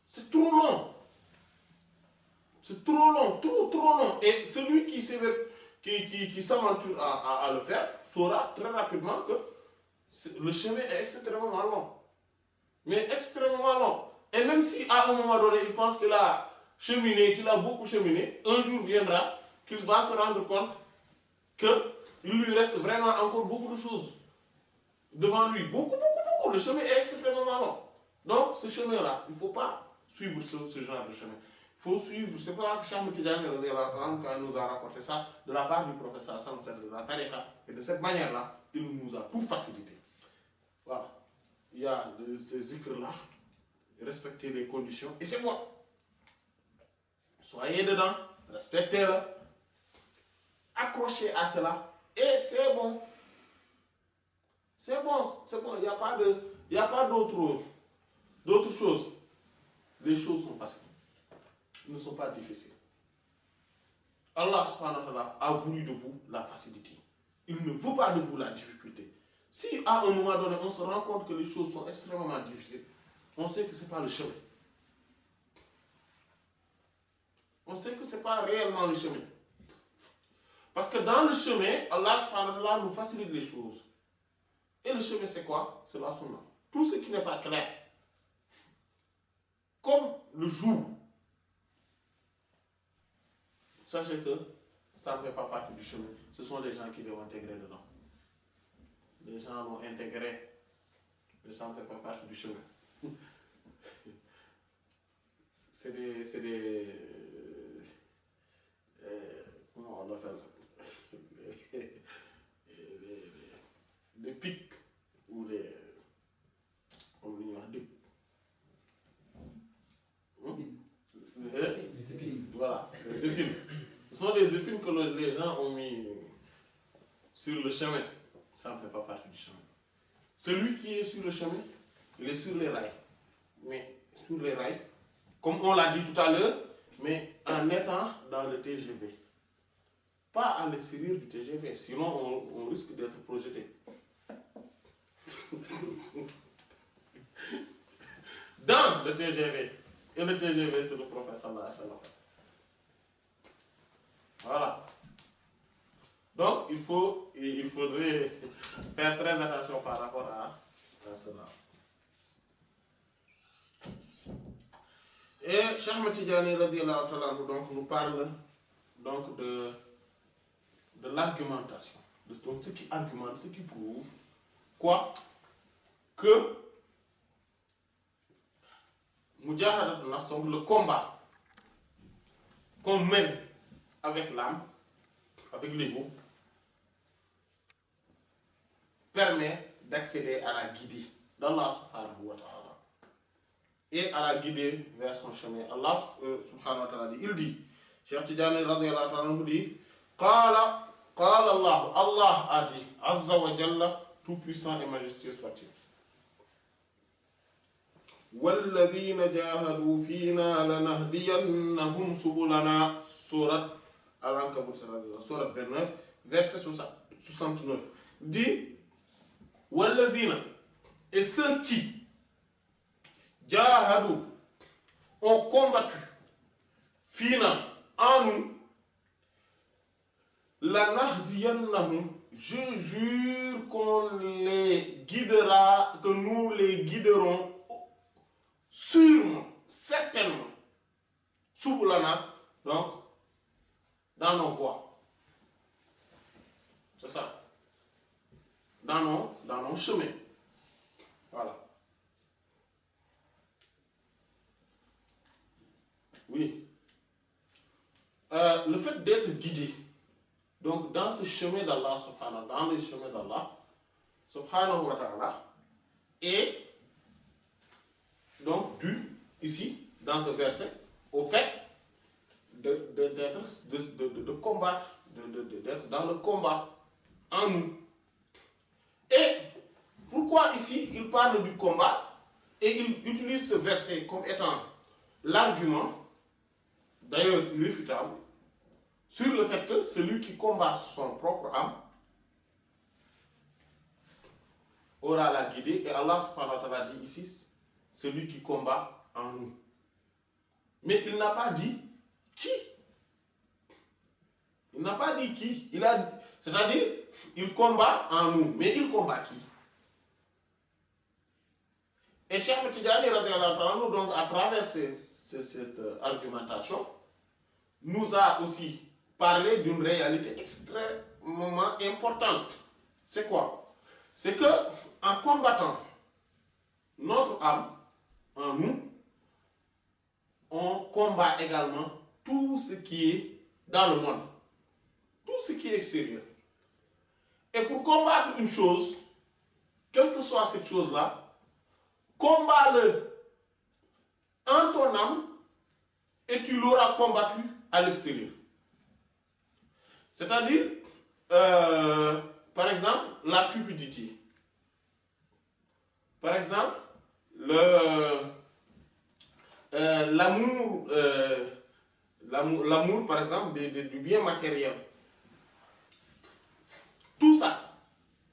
c'est trop long. C'est trop long, trop long. Et celui qui s'aventure à le faire saura très rapidement que le chemin est extrêmement long. Mais extrêmement long. Et même si à un moment donné, il pense qu'il a cheminé, qu'il a beaucoup cheminé, un jour viendra qu'il va se rendre compte qu'il lui reste vraiment encore beaucoup de choses devant lui. Beaucoup. Le chemin est extrêmement long. Donc, ce chemin-là, il ne faut pas suivre ce genre de chemin. Il faut suivre, c'est pas que Cheikh Tidiane quand nous a rapporté ça de la part du professeur Hassan de la Tariqa. Et de cette manière-là, il nous a tout facilité. Voilà. Il y a ces zikrs-là, respecter les conditions, et c'est bon. Soyez dedans, respectez-le, accrochez à cela, et c'est bon. C'est bon, il n'y a pas d'autres choses. Les choses sont faciles. Ils ne sont pas difficiles. Allah subhanahu wa ta'ala a voulu de vous la facilité. Il ne veut pas de vous la difficulté. Si à un moment donné, on se rend compte que les choses sont extrêmement difficiles, on sait que ce n'est pas le chemin. On sait que ce n'est pas réellement le chemin. Parce que dans le chemin, Allah subhanahu wa ta'ala nous facilite les choses. Et le chemin, c'est quoi? C'est la sunna. Tout ce qui n'est pas clair, comme le jour, sachez que ça ne fait pas partie du chemin. Ce sont les gens qui doivent intégrer dedans. Les gens l'ont intégré, mais ça ne fait pas partie du chemin. C'est des comment on appelle des pics ou des épines. Voilà, les épines. Ce sont des épines que les gens ont mis sur le chemin. Ça ne fait pas partie du chemin. Celui qui est sur le chemin, il est sur les rails. Mais sur les rails, comme on l'a dit tout à l'heure, mais en étant dans le TGV. Pas à l'extérieur du TGV, sinon on risque d'être projeté. Dans le TGV. Et le TGV, c'est le prophète sallallahu alayhi wa sallam. Voilà. Donc, il faudrait faire très attention par rapport à cela. Et Cheikh Ahmed Tidiane radiyallahu ta'ala donc nous parle donc de l'argumentation. Donc ce qui argumente, ce qui prouve quoi? Que Mujahadat al-Nafs, donc le combat qu'on mène avec l'âme, avec l'ego, permet d'accéder à la guidée d'Allah subhanahu wa ta'ala et à la guider vers son chemin. Allah subhanahu wa ta'ala dit, il dit, Cheikh Tidiane radiyallahu ta'ala nous dit, Qala Allah, Allah a dit, Azza wa Jalla, tout puissant et majestueux soit-il. وَالَّذِينَ جَاهَدُوا فِينَا لَنَهْدِيَنَّهُمْ سُبُلَنَا Sourate Al-Ankabut, sourate 29, verset 69. Dit, وَالَّذِينَ, et ceux qui jahadou ont combattu fina en nous, lanahdiyannahum, je jure qu'on les guidera, que nous les guiderons sûrement, certainement, subulana, donc dans nos voies. C'est ça. Dans nos chemins. Voilà. Oui. Le fait d'être guidé, donc dans ce chemin d'Allah, dans les chemins d'Allah, subhanahu wa ta'ala, et donc dû, ici, dans ce verset, au fait de combattre, d'être dans le combat en nous. Et pourquoi ici il parle du combat et il utilise ce verset comme étant l'argument, d'ailleurs irréfutable, sur le fait que celui qui combat son propre âme aura la guidée, et Allah subhanahu wa ta'ala dit ici, celui qui combat en nous. Mais il n'a pas dit qui. Il n'a pas dit qui. C'est-à-dire, il combat en nous, mais il combat qui? Et Cheikh Ahmed Tidiane radiyallahu ta'ala, donc à travers cette argumentation, nous a aussi parlé d'une réalité extrêmement importante. C'est quoi? C'est que en combattant notre âme en nous, on combat également tout ce qui est dans le monde, tout ce qui est extérieur. Et pour combattre une chose, quelle que soit cette chose-là, combat-le en ton âme et tu l'auras combattu à l'extérieur. C'est-à-dire, par exemple, la cupidité. Par exemple, l'amour, par exemple, du bien matériel. Tout ça,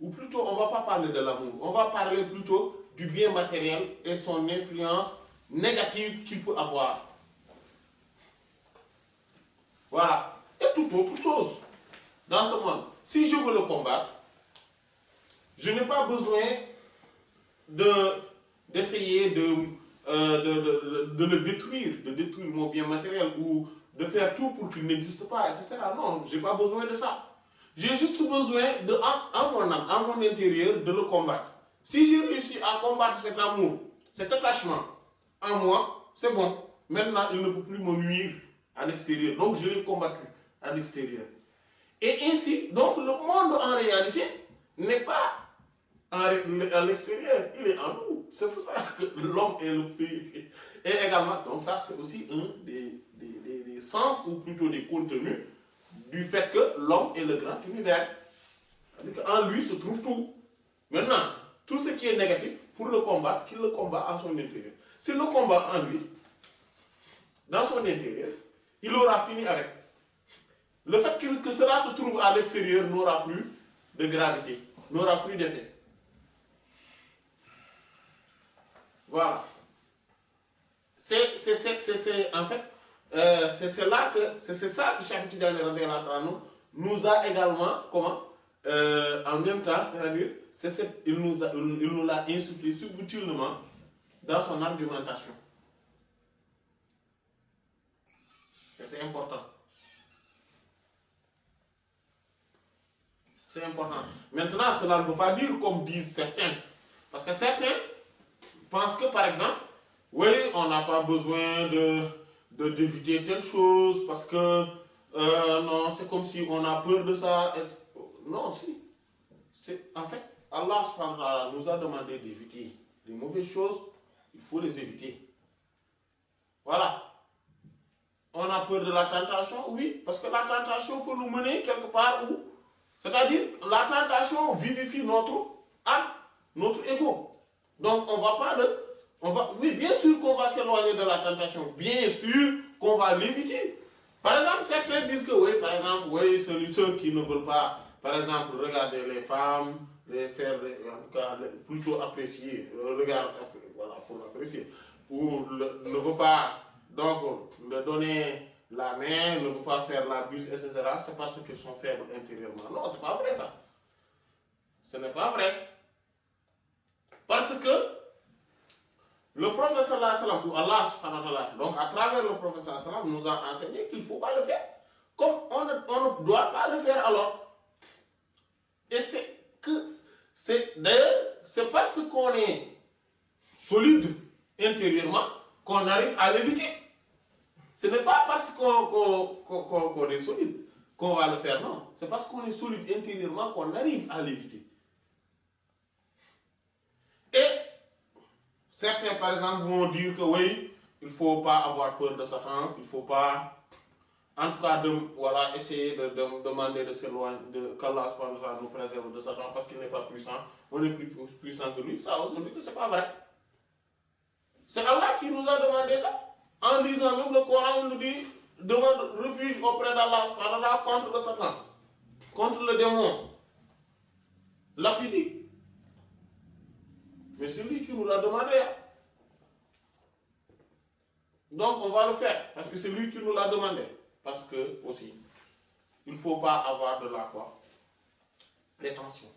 ou plutôt on ne va pas parler de l'amour, on va parler plutôt du bien matériel et son influence négative qu'il peut avoir. Voilà. Et toute autre chose dans ce monde. Si je veux le combattre, je n'ai pas besoin d'essayer de le détruire, de détruire mon bien matériel ou de faire tout pour qu'il n'existe pas, etc. Non, je n'ai pas besoin de ça. J'ai juste besoin, en mon âme, en mon intérieur, de le combattre. Si j'ai réussi à combattre cet amour, cet attachement en moi, c'est bon. Maintenant, il ne peut plus me nuire à l'extérieur. Donc, je l'ai combattu à l'extérieur. Et ainsi, donc, le monde en réalité n'est pas à l'extérieur, il est en nous. C'est pour ça que l'homme est le plus. Et également, donc ça, c'est aussi un des sens, ou plutôt des contenus, du fait que l'homme est le grand univers. C'est-à-dire qu'en lui se trouve tout. Maintenant, tout ce qui est négatif, pour le combattre, qu'il le combat en son intérieur. S'il le combat en lui, dans son intérieur, il aura fini avec. Le fait que cela se trouve à l'extérieur n'aura plus de gravité, n'aura plus d'effet. Voilà. C'est en fait, c'est là que, c'est ça que Cheikh Tidiane radiyallahu anhu nous a également, en même temps, c'est-à-dire, il nous l'a insufflé subtilement dans son argumentation. Et c'est important. C'est important. Maintenant, cela ne veut pas dire comme disent certains. Parce que certains pensent que, par exemple, oui, on n'a pas besoin d'éviter telle chose parce que, non, c'est comme si on a peur de ça. Non, si. En fait, Allah subhanahu wa ta'ala nous a demandé d'éviter les mauvaises choses, il faut les éviter. Voilà. On a peur de la tentation, oui, parce que la tentation peut nous mener quelque part où, c'est-à-dire, la tentation vivifie notre âme, notre ego. Donc, on va pas oui, bien sûr qu'on va s'éloigner de la tentation, bien sûr qu'on va l'éviter. Par exemple, certains disent que, oui, par exemple, oui, ceux qui ne veulent pas, par exemple, regarder les femmes, les faire, en tout cas, plutôt apprécier, voilà, pour l'apprécier, ou ne veut pas, donc, le donner la main, ne veut pas faire la buse, etc., c'est parce qu'ils sont faibles intérieurement. Non, c'est pas vrai ça. Ce n'est pas vrai. Parce que le prophète sallallahu alayhi wa sallam, ou Allah subhanahu wa ta'ala, donc à travers le prophète sallallahu alayhi wa sallam, nous a enseigné qu'il ne faut pas le faire. Comme on ne doit pas le faire alors. Et d'ailleurs, c'est parce qu'on est solide intérieurement qu'on arrive à l'éviter. Ce n'est pas parce qu'on est solide qu'on va le faire, non. C'est parce qu'on est solide intérieurement qu'on arrive à l'éviter. Et certains, par exemple, vont dire que oui, il ne faut pas avoir peur de Satan, il ne faut pas, en tout cas, voilà, essayer de demander de s'éloigner, qu'Allah nous préserve de Satan parce qu'il n'est pas puissant, on est plus puissant que lui. Ça, on dit que ce n'est pas vrai. C'est Allah qui nous a demandé ça. En lisant même le Coran, il nous dit demande refuge auprès d'Allah contre le Satan, contre le démon, lapidé. Mais c'est lui qui nous l'a demandé. Donc on va le faire, parce que c'est lui qui nous l'a demandé. Parce que, aussi, il ne faut pas avoir de la quoi? Prétention.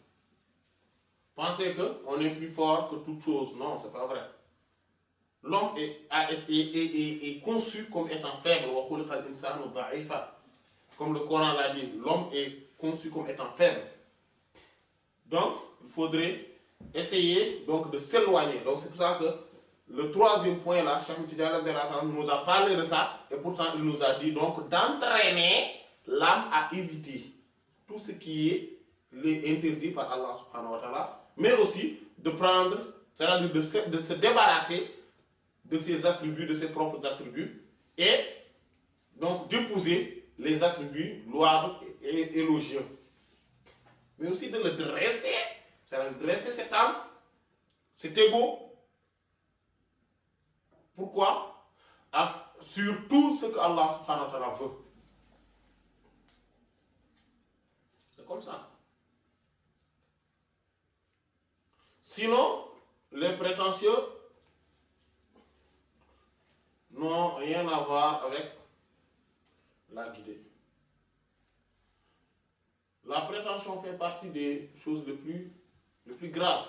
Penser qu'on est plus fort que toute chose, non, c'est pas vrai. L'homme est conçu comme étant faible. Comme le Coran l'a dit, l'homme est conçu comme étant faible. Donc, il faudrait essayer donc, de s'éloigner. Donc, c'est pour ça que le troisième point là, Cheikh Tidiane nous a parlé de ça, et pourtant il nous a dit donc d'entraîner l'âme à éviter tout ce qui est interdit par Allah subhanahu wa ta'ala, mais aussi de prendre, c'est-à-dire de se débarrasser de ses attributs, de ses propres attributs, et donc d'épouser les attributs louables et élogieux. Mais aussi de le dresser, c'est-à-dire de dresser cette âme, cet ego. Pourquoi? Sur tout ce que Allah subhanahu wa ta'ala veut. C'est comme ça. Sinon, les prétentieux n'ont rien à voir avec la guidée. La prétention fait partie des choses les plus graves,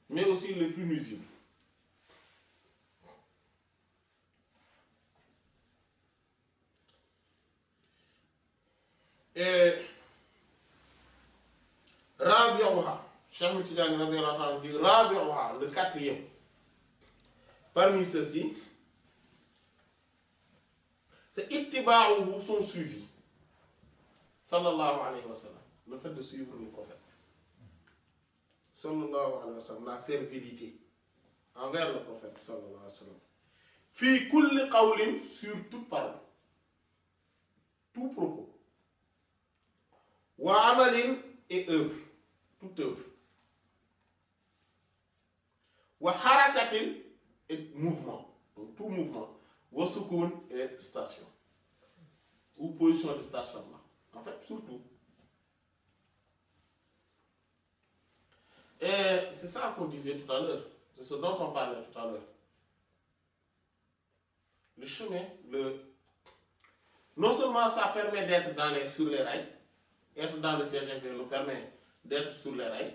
mais aussi les plus nuisibles. Et Rabi'uha, Cheikh Tidjani radiyallahu anhu dit Rabi'uha, le quatrième. Parmi ceux-ci, c'est ittiba'uhu, son suivi. Sallallahu alayhi wa sallam. Le fait de suivre le prophète. Sallallahu alayhi wa sallam. La servilité envers le prophète. Sallallahu alayhi wa sallam. Fi kulli qawlin, sur toute parole. Tout propos. Wa amalin, et œuvre. Toute œuvre. Wa harakatin, et mouvement. Donc tout mouvement. Wa sukun, et station. Ou position de stationnement. En fait, surtout. Et c'est ça qu'on disait tout à l'heure. C'est ce dont on parlait tout à l'heure. Le chemin, non seulement ça permet d'être sur les rails, être dans le TGV nous permet d'être sur les rails,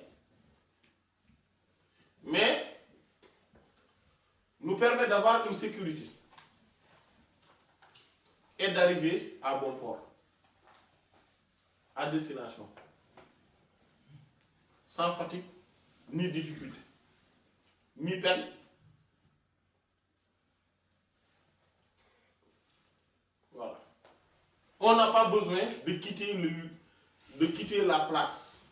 mais nous permet d'avoir une sécurité et d'arriver à bon port, à destination, sans fatigue, ni difficulté, ni peine. Voilà. On n'a pas besoin de quitter la place.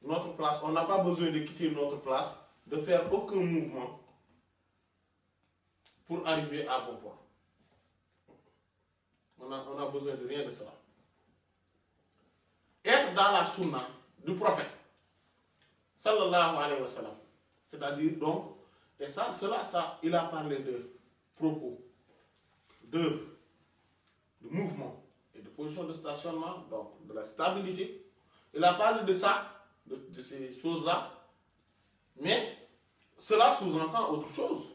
Notre place, on n'a pas besoin de quitter notre place, de faire aucun mouvement pour arriver à bon port. On a besoin de rien de cela. Être dans la sunna du prophète, sallallahu alayhi wa sallam, c'est-à-dire donc, et ça, il a parlé de propos, d'œuvre, de mouvement et de position de stationnement, donc de la stabilité. Il a parlé de ça, de ces choses-là, mais cela sous-entend autre chose.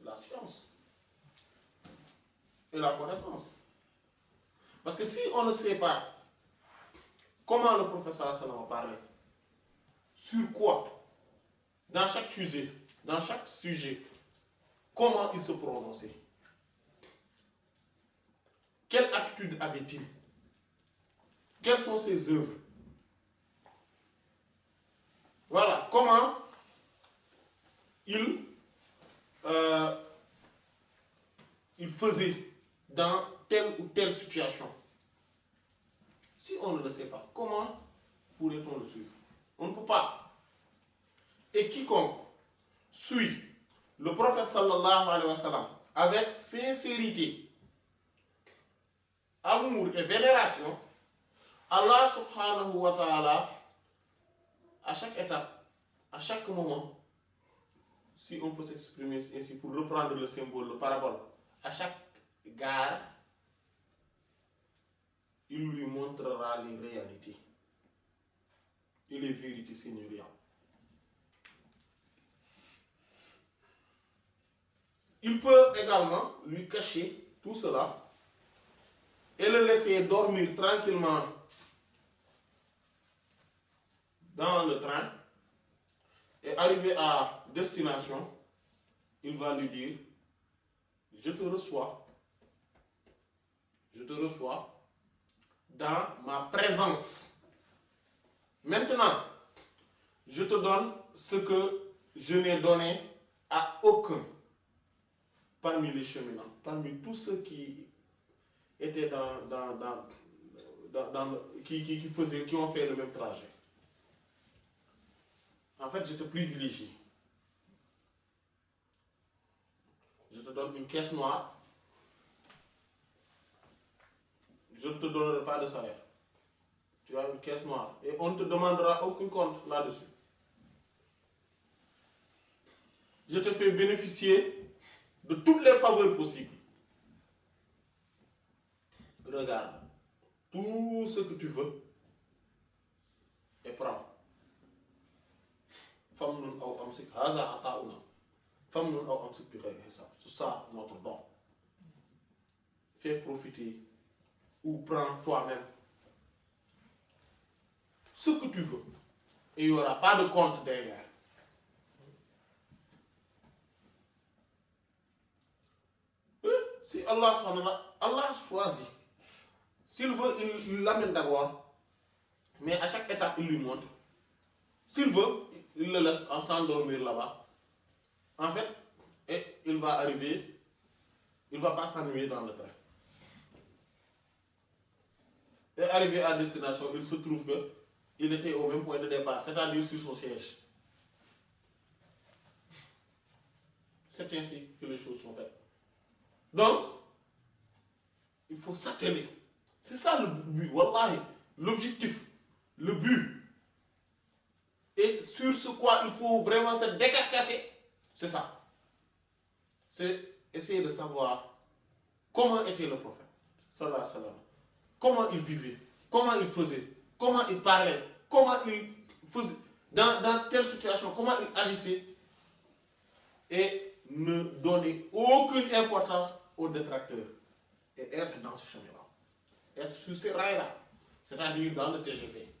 La science et la connaissance. Parce que si on ne sait pas comment le professeur sallallahu a parlé, sur quoi, dans chaque sujet, comment il se prononçait, quelle attitude avait-il, quelles sont ses œuvres, voilà, comment il faisait dans telle ou telle situation. Si on ne le sait pas, comment pourrait-on le suivre? On ne peut pas. Et quiconque suit le prophète sallallahu alayhi wa sallam avec sincérité, amour et vénération, Allah subhanahu wa ta'ala, à chaque étape, à chaque moment, si on peut s'exprimer ainsi pour reprendre le symbole, le parabole, à chaque gare, il lui montrera les réalités et les vérités seigneuriales. Il peut également lui cacher tout cela et le laisser dormir tranquillement dans le train et arriver à destination, il va lui dire, je te reçois dans ma présence. Maintenant, je te donne ce que je n'ai donné à aucun parmi les cheminants, parmi tous ceux qui étaient qui ont fait le même trajet. En fait, je te privilégie. Je te donne une caisse noire. Je ne te donnerai pas de salaire. Tu as une caisse noire. Et on ne te demandera aucun compte là-dessus. Je te fais bénéficier de toutes les faveurs possibles. Regarde. Tout ce que tu veux. Et prends. famnun aw amsik hadha ata'una famnun aw amsik bi ghayri hisab. C'est ça notre don. Fais profiter ou prends toi-même ce que tu veux et il n'y aura pas de compte derrière. Si Allah subhanahu wa ta'ala, Allah choisit. S'il veut, il l'amène d'abord, mais à chaque étape, il lui montre. S'il veut, il le laisse s'endormir là-bas. En fait, et il va arriver, il ne va pas s'ennuyer dans le train. Et arrivé à destination, il se trouve qu'il était au même point de départ, c'est-à-dire sur son siège. C'est ainsi que les choses sont faites. Donc, il faut s'atteler. C'est ça le but, wallahi, l'objectif, le but. Et sur ce quoi il faut vraiment se décarcasser, c'est ça. C'est essayer de savoir comment était le prophète, sallallahu alayhi wa sallam. Comment il vivait, comment il faisait, comment il parlait, comment il faisait, dans telle situation, comment il agissait. Et ne donner aucune importance aux détracteurs. Et être dans ce chemin-là. Être sur ces rails-là. C'est-à-dire dans le TGV.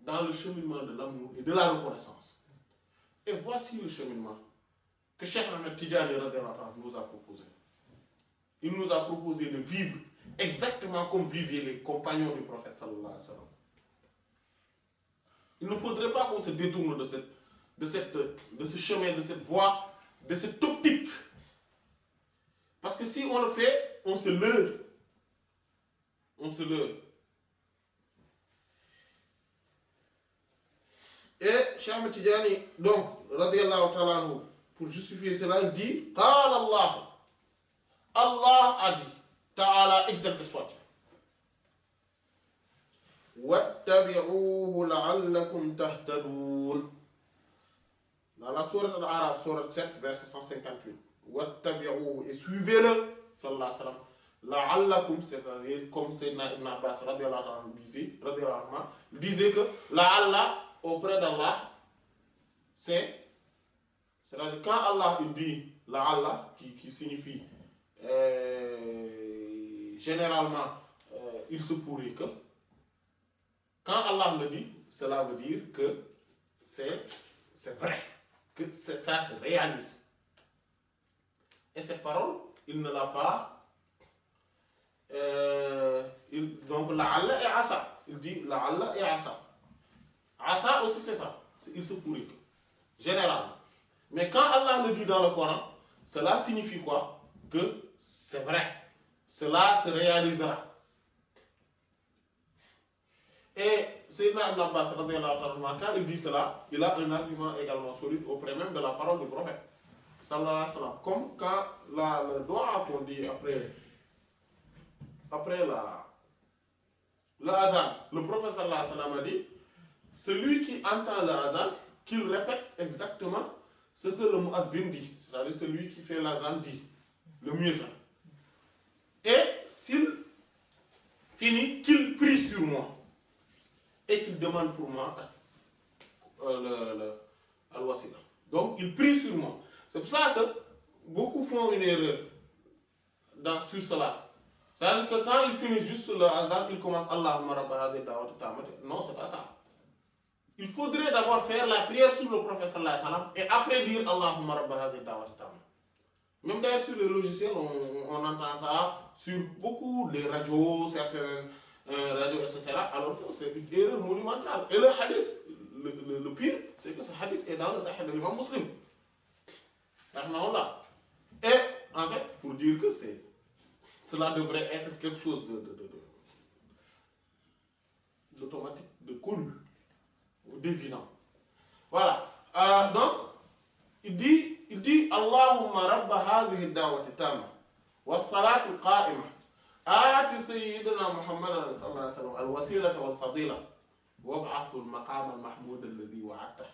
Dans le cheminement de l'amour et de la reconnaissance. Et voici le cheminement que Cheikh Ahmed Tidjani nous a proposé. Il nous a proposé de vivre exactement comme vivaient les compagnons du prophète sallallahu alayhi wa sallam. Il ne faudrait pas qu'on se détourne de ce chemin, de cette voie, de cette optique. Parce que si on le fait, on se leurre. On se leurre. Et Cheikh Ahmed Tidjani, donc, radiyallahu ta'ala anhu, pour justifier cela, il dit, Qala Allah, Allah a dit, Ta'ala exalté soit-il. Wattabi'uhu la'allakum tahtadoun. Dans la sourate Al-A'raf, sourate 7, verset 158. Wattabi'uhu, et suivez-le, sallallahu alayhi wa sallam. La'allakum, c'est-à-dire, comme Sayyidina Ibn Abbas, radiyallahu anhu, disait que la'alla, auprès d'Allah, c'est-à-dire quand Allah il dit la'alla, qui signifie généralement il se pourrait que, quand Allah le dit, cela veut dire que c'est vrai, que ça se réalise. Et cette parole, il ne l'a pas. Donc la'alla et asa. Il dit la'alla et asa. Asa aussi c'est ça. Il se pourrait que. Généralement. Mais quand Allah le dit dans le Coran, cela signifie quoi? Que c'est vrai. Cela se réalisera. Et Sayyidina Ibn Abbas, quand il dit cela, il a un argument également solide auprès même de la parole du prophète. Sallallahu alayhi wa sallam. Comme quand le doigt qu'on dit après l'adhan, le prophète sallallahu alayhi wa sallam a dit, celui qui entend l'adhan, qu'il répète exactement ce que le muazzin dit, c'est-à-dire celui qui fait l'adhan dit, le muezzin. Et s'il finit, qu'il prie sur moi et qu'il demande pour moi al-wasila. Donc il prie sur moi. C'est pour ça que beaucoup font une erreur sur cela. C'est-à-dire que quand ils finissent juste le adhan, ils commencent Allahumma rabba hadhihi da'wati tammati. Non, c'est pas ça. Il faudrait d'abord faire la prière sur le prophète sallallahu alayhi wa sallam et après dire Allahumma rabba hadhihi da'wati tammati. Même d'ailleurs sur les logiciels, on entend ça sur beaucoup de radios, certaines radios, etc. Alors que c'est une erreur monumentale. Et le hadith, le pire, c'est que ce hadith est dans le Sahih de l'imam Muslim. Et en fait, pour dire que cela devrait être quelque chose d'automatique, de connu, d'évident. Voilà. Donc, il dit Allahumma rabba hadhihi da'wati tamma wa salatu qa'ima ati sayyidina Muhammad sallallahu alayhi wa sallam al-wasilata wal fadila wab'athu al-maqam al-mahmud alladhi wa'adta.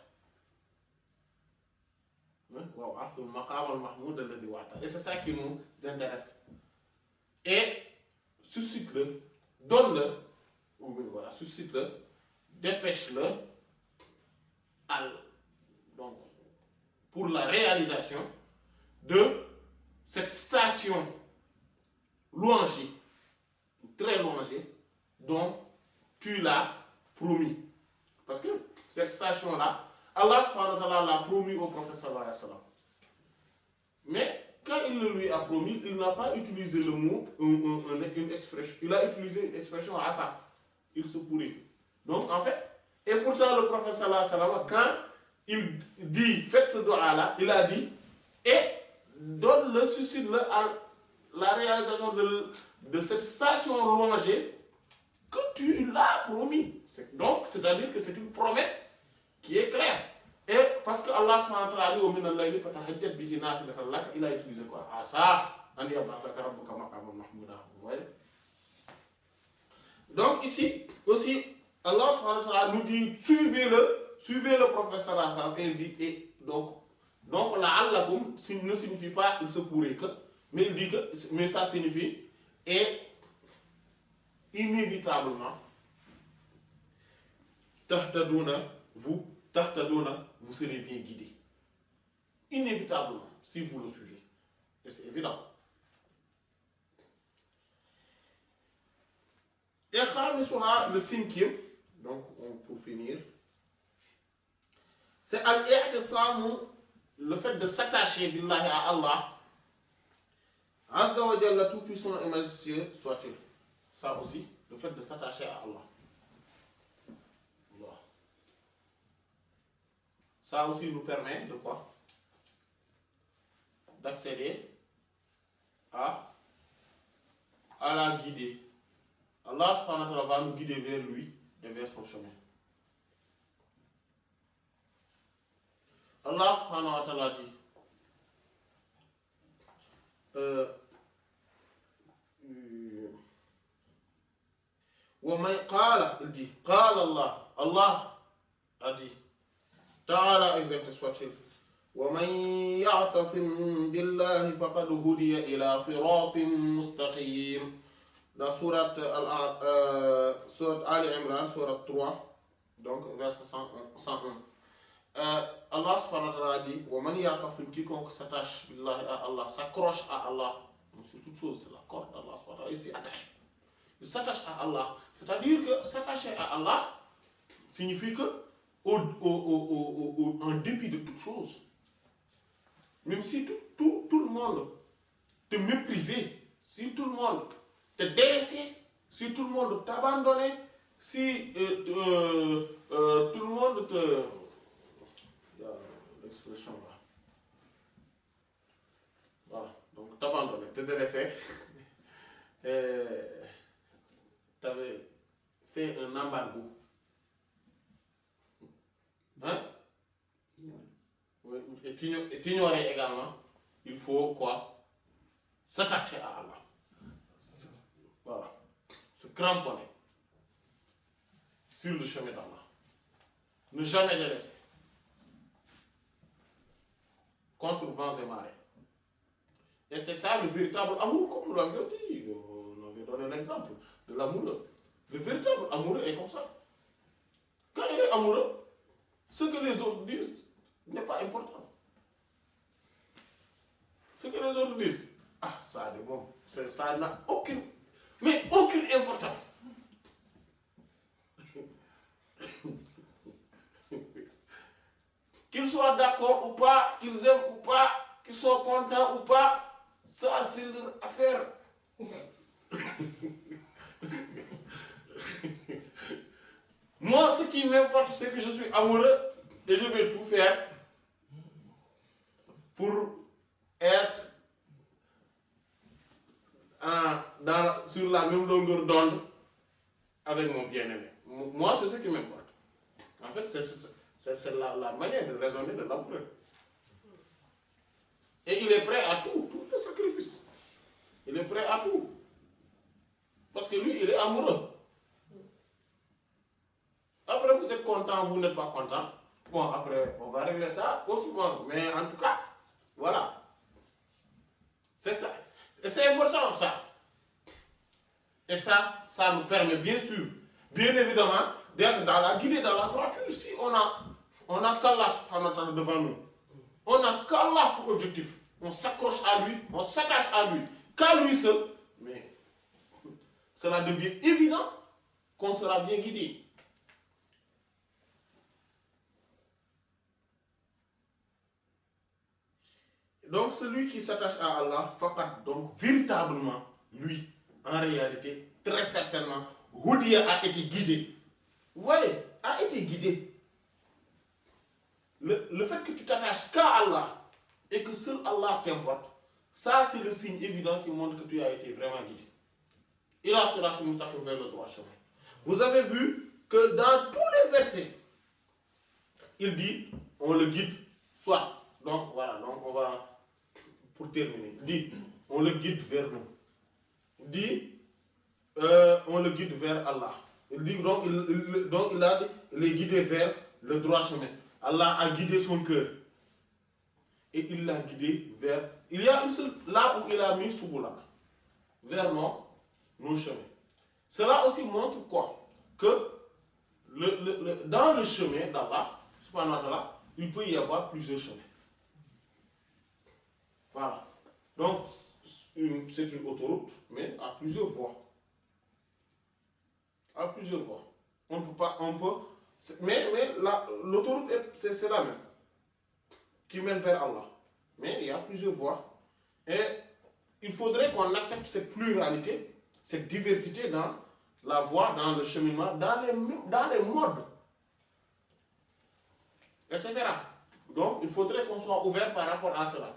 Et c'est ça qui nous intéresse. Et suscite-le, donne-le, voilà, suscite-le, dépêche-le donc, pour la réalisation de cette station louangée, très louangée, dont tu l'as promis. Parce que cette station-là, Allah subhanahu wa ta'ala l'a promis au prophète sallallahu alayhi wa sallam. Mais quand il le lui a promis, il n'a pas utilisé le mot, une expression. Il a utilisé une expression à ça. Il se pourrait. Donc en fait, et pourtant le prophète sallallahu alayhi wa sallam, quand il dit faites ce doigt-là, il a dit et donne le suscite à la réalisation de cette station louangée que tu l'as promis. Donc c'est-à-dire que c'est une promesse qui est claire. Et parce que Allah subhanahu wa ta'ala il a utilisé quoi? Donc ici aussi, Allah subhanahu wa ta'ala nous dit suivez le prophète sallallahu alayhi wa sallam, et il dit et donc la'allakum ne signifie pas il se pourrait que, mais il dit que, mais ça signifie et inévitablement vous serez bien guidé. Inévitablement, si vous le suivez. Et c'est évident. Et le cinquième, donc pour finir, c'est al-i'tisamu, le fait de s'attacher billahi à Allah, Azza wa Jalla, tout puissant et majestueux soit-il. Ça aussi, le fait de s'attacher à Allah. Ça aussi nous permet de quoi? D'accéder à la guider. Allah subhanahu wa ta'ala va nous guider vers lui et vers son chemin. Allah subhanahu wa ta'ala dit il dit Allah a dit Ta'ala exalté soit-il. وَمَنْ يَعْتَصِمْ بِاللَّهِ فَقَدْ هُدِيَ إِلَى صِرَاطٍ مُسْتَقِيمٍ. Dans sourate Ali Imran, sourate 3, donc verset 101. Allah subhanahu wa ta'ala dit وَمَنْ يَعْتَصِمْ, quiconque s'attache billahi à Allah, s'accroche à Allah, c'est toute chose, c'est la corde d'Allah subhanahu wa ta'ala, il s'y attache. Il s'attache à Allah. C'est-à-dire que s'attacher à Allah signifie que en dépit de toute chose, même si tout le monde te méprisait, si tout le monde te délaissait, si tout le monde t'abandonnait, si tout le monde te... Il y a l'expression là. Voilà, donc t'abandonnait, te délaissait, t'avais fait un embargo. Hein? Oui, et t'ignorer également, il faut quoi? S'attacher à Allah. Voilà. Se cramponner sur le chemin d'Allah. Ne jamais délaisser. Contre vents et marées. Et c'est ça le véritable amour, comme nous l'avions dit. On avait donné l'exemple de l'amoureux. Le véritable amoureux est comme ça. Quand il est amoureux, ce que les autres disent n'est pas important. Ce que les autres disent, ça de bon, ça n'a aucune importance. Qu'ils soient d'accord ou pas, qu'ils aiment ou pas, qu'ils soient contents ou pas, ça c'est leur affaire. Moi, ce qui m'importe, c'est que je suis amoureux et je vais tout faire pour être sur la même longueur d'onde avec mon bien-aimé. Moi, c'est ce qui m'importe. En fait, c'est la manière de raisonner de l'amoureux. Et il est prêt à tout le sacrifice. Il est prêt à tout. Parce que lui, il est amoureux. Après, vous êtes content, vous n'êtes pas content. Bon, après, on va régler ça autrement. Mais en tout cas, voilà. C'est ça. Et c'est important, ça. Et ça nous permet, bien sûr, bien évidemment, d'être dans la guidée, dans la droiture. Si on a On n'a qu'Allah subhanahu wa ta'ala devant nous. On n'a qu'Allah pour objectif. On s'accroche à lui, on s'attache à lui, qu'à lui seul. Mais cela devient évident qu'on sera bien guidé. Donc celui qui s'attache à Allah, faqat, donc véritablement, lui, en réalité, très certainement, Houdia a été guidé. Vous voyez, a été guidé. Le fait que tu t'attaches qu'à Allah et que seul Allah t'importe, ça c'est le signe évident qui montre que tu as été vraiment guidé. Il a cela que nous t'avons vers le droit chemin. Vous avez vu que dans tous les versets, il dit, on le guide, soit. Donc voilà, donc on va, pour terminer, il dit, on le guide vers nous. Il dit, on le guide vers Allah. Il dit, donc il a dit, il est guidé vers le droit chemin. Allah a guidé son cœur. Et il l'a guidé vers... Il y a une seule... Là où il a mis Subula. Vers nos chemins. Cela aussi montre quoi? Que dans le chemin d'Allah, subhanahu wa ta'ala, il peut y avoir plusieurs chemins. Voilà. Donc, c'est une autoroute, mais à plusieurs voies. À plusieurs voies. On ne peut pas... Mais l'autoroute, c'est la même. Qui mène vers Allah. Mais il y a plusieurs voies. Et il faudrait qu'on accepte cette pluralité, cette diversité dans la voie, dans le cheminement, dans les modes, etc. Donc, il faudrait qu'on soit ouvert par rapport à cela.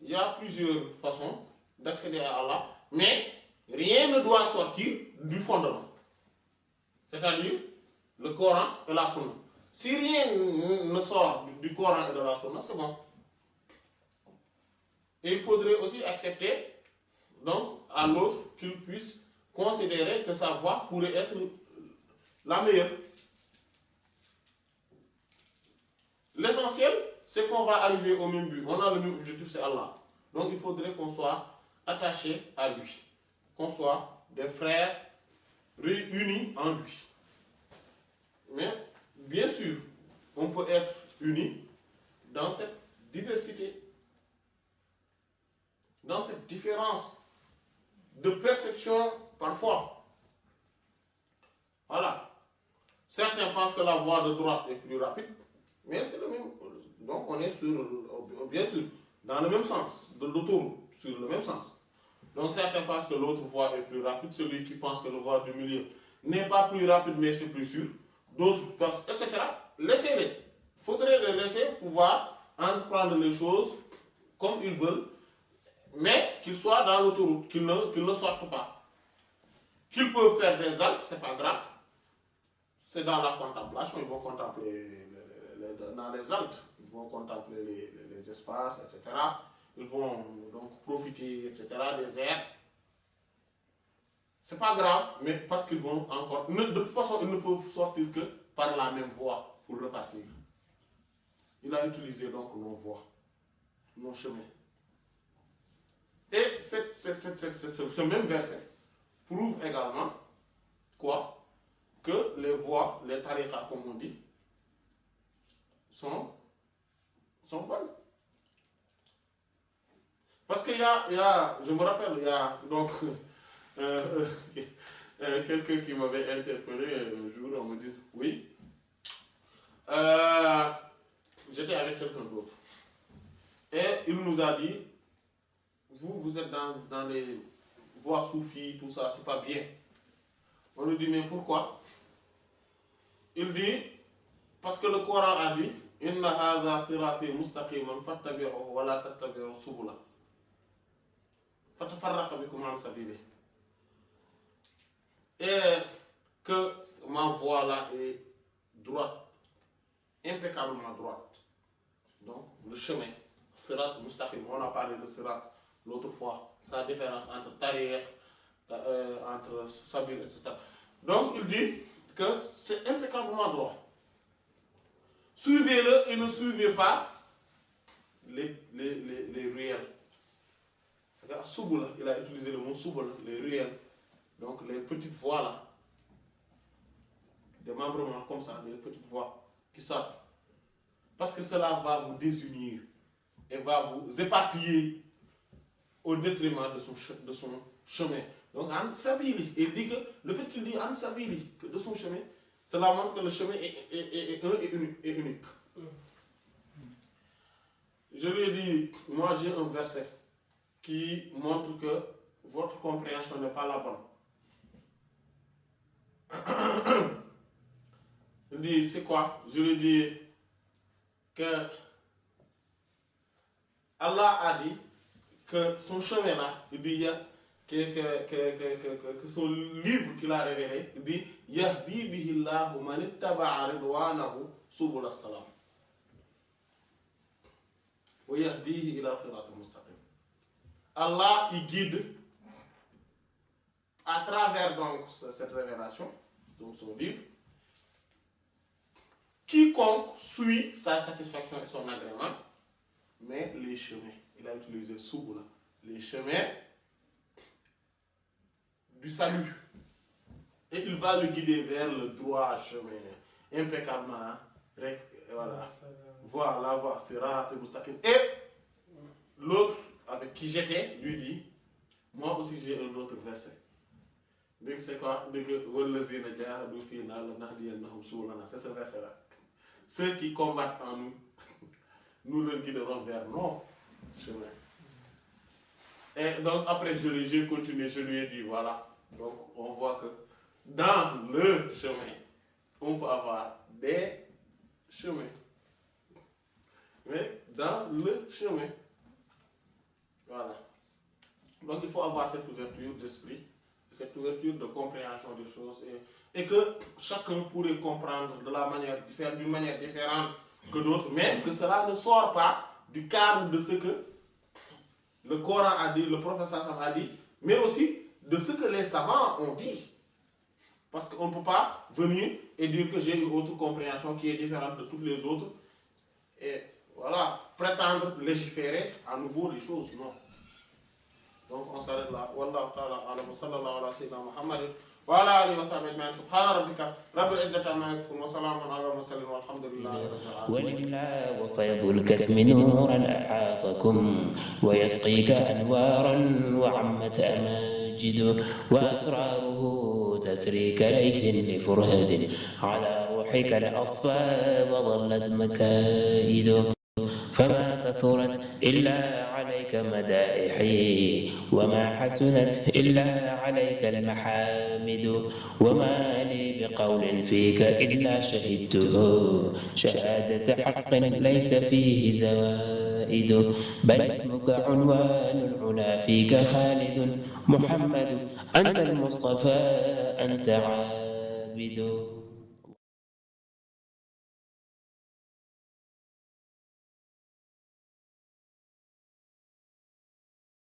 Il y a plusieurs façons d'accéder à Allah, mais rien ne doit sortir du fondement. C'est-à-dire le Coran et la Sunna. Si rien ne sort du Coran et de la Sunna, c'est bon. Et il faudrait aussi accepter, donc, à l'autre qu'il puisse considérer que sa voie pourrait être la meilleure. L'essentiel, c'est qu'on va arriver au même but. On a le même objectif, c'est Allah. Donc, il faudrait qu'on soit attaché à lui. Qu'on soit des frères réunis en lui. Mais, bien sûr, on peut être unis dans cette diversité, dans cette différence de perception parfois. Voilà. Certains pensent que la voie de droite est plus rapide, mais c'est le même. Donc on est bien sûr, dans le même sens, de l'autoroute, sur le même sens. Donc certains pensent que l'autre voie est plus rapide, celui qui pense que la voie du milieu n'est pas plus rapide, mais c'est plus sûr. D'autres pensent, etc. Laissez-les. Il faudrait les laisser pouvoir entreprendre les choses comme ils veulent, mais qu'ils soient dans l'autoroute, qu'ils ne sortent pas. Qu'ils peuvent faire des actes, c'est pas grave. C'est dans la contemplation, ils vont contempler dans les altes, ils vont contempler les espaces, etc. Ils vont donc profiter, etc., des airs. C'est pas grave, mais parce qu'ils vont encore... De toute façon, ils ne peuvent sortir que par la même voie pour repartir. Il a utilisé donc nos voies, nos chemins. Et ce même verset prouve également quoi? Que les voies, les tariqas, comme on dit, sont bonnes. Parce qu'il y a, je me rappelle, il y a donc quelqu'un qui m'avait interpellé un jour, on me dit, oui, j'étais avec quelqu'un d'autre. Et il nous a dit, vous êtes dans les voies soufis, tout ça, c'est pas bien. On lui dit, mais pourquoi? Il dit, parce que le Coran a dit, Inna hadha sirati mustaqiman fattabi'uhu wa la tattabi'u subula. Fatafarraqa bikum an sabili. Et que ma voie là est droite, impeccablement droite. Donc, le chemin, sirat mustaqim, on a parlé de sirat l'autre fois, la différence entre tariq, entre sabil, etc. Donc, il dit que c'est impeccablement droit. Suivez-le et ne suivez pas les ruelles. C'est-à-dire, subula, il a utilisé le mot subula, les ruelles. Donc, les petites voies là, des membrements comme ça, des petites voix qui sortent. Parce que cela va vous désunir et va vous éparpiller au détriment de son chemin. Donc, An Sabili, il dit que le fait qu'il dit An Sabili, que de son chemin, cela montre que le chemin est un et unique. Je lui ai dit, moi j'ai un verset qui montre que votre compréhension n'est pas la bonne. Il dit, c'est quoi? Je lui ai dit que Allah a dit que son chemin là, il dit que son livre qu'il a révélé, il dit Yahdi bihi Allahu man ittaba'a ridwanahu subul as-salam. Wa yahdihi ila siratin mustaqim. Allah il guide à travers donc cette révélation, donc son livre, quiconque suit sa satisfaction et son agrément, mais les chemins, il a utilisé subula, les chemins du salut. Et il va le guider vers le droit chemin, impeccablement. Voilà, la voie, sirat et mustaqim. Et l'autre avec qui j'étais lui dit, moi aussi j'ai un autre verset. C'est quoi? C'est ce verset-là. Ceux qui combattent en nous, nous le guiderons vers nos chemins. Et donc après j'ai continué, je lui ai dit voilà. Donc on voit que dans le chemin, on peut avoir des chemins. Mais dans le chemin, voilà. Donc il faut avoir cette ouverture d'esprit, cette ouverture de compréhension des choses et que chacun pourrait comprendre d'une manière différente que d'autres, mais que cela ne sort pas du cadre de ce que le Coran a dit, le professeur a dit, mais aussi de ce que les savants ont dit. Parce qu'on ne peut pas venir et dire que j'ai une autre compréhension qui est différente de toutes les autres et voilà, prétendre légiférer à nouveau les choses, non. Donc on s'arrête là. Wallahu ta'ala a'lam wa sallallahu ala sayyidina Muhammad wa ala alihi wa sahbihi ajma'in. Subhana rabbika rabbil izzati amma yasifun wa salamun ala al-mursalin walhamdulillahi rabbil alamin. ولله وفيض الكتم نورا أحاطكم ويسقيك أنوارا وعمت أماجد وأسراره تسري كليث لفرهد على روحك الأصفى وظلت مكائد فما كثرت إلا عليك مدائحي وما حسنت إلا عليك المحامد وما لي بقول فيك إلا شهدته شهادة حق ليس فيه زوائد بل اسمك عنوان العلا فيك خالد محمد أنت المصطفى أنت عابد